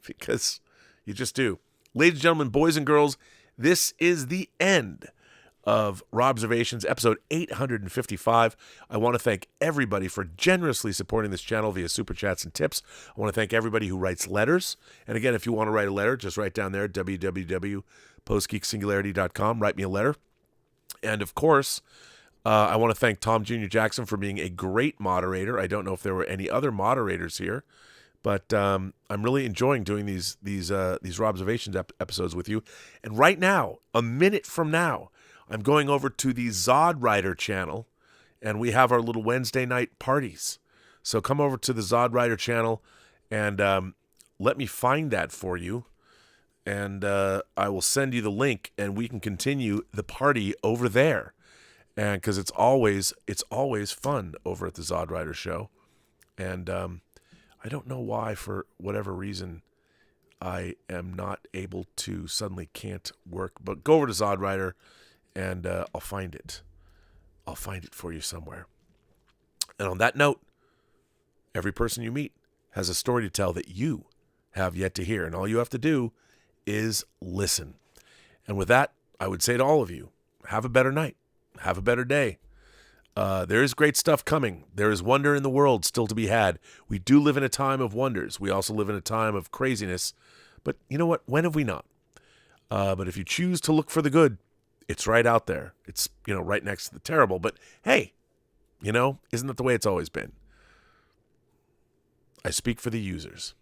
because you just do. Ladies and gentlemen, boys and girls, this is the end of Robservations, episode 855. I want to thank everybody for generously supporting this channel via super chats and tips. I want to thank everybody who writes letters. And again, if you want to write a letter, just write down there, www.postgeeksingularity.com. Write me a letter. And of course, I want to thank Tom Jr. Jackson for being a great moderator. I don't know if there were any other moderators here, but I'm really enjoying doing these Robservations episodes with you. And right now, a minute from now, I'm going over to the Zod Rider channel, and we have our little Wednesday night parties. So come over to the Zod Rider channel, and let me find that for you. And I will send you the link, and we can continue the party over there. And because it's always fun over at the Zod Rider show. And I don't know why, for whatever reason, I am not able to, suddenly can't work. But go over to Zod Rider, and I'll find it. I'll find it for you somewhere. And on that note, every person you meet has a story to tell that you have yet to hear. And all you have to do is listen. And with that, I would say to all of you, have a better night. Have a better day. There is great stuff coming. There is wonder in the world still to be had. We do live in a time of wonders. We also live in a time of craziness. But you know what? When have we not? But if you choose to look for the good, it's right out there. It's, right next to the terrible. But hey, isn't that the way it's always been? I speak for the users.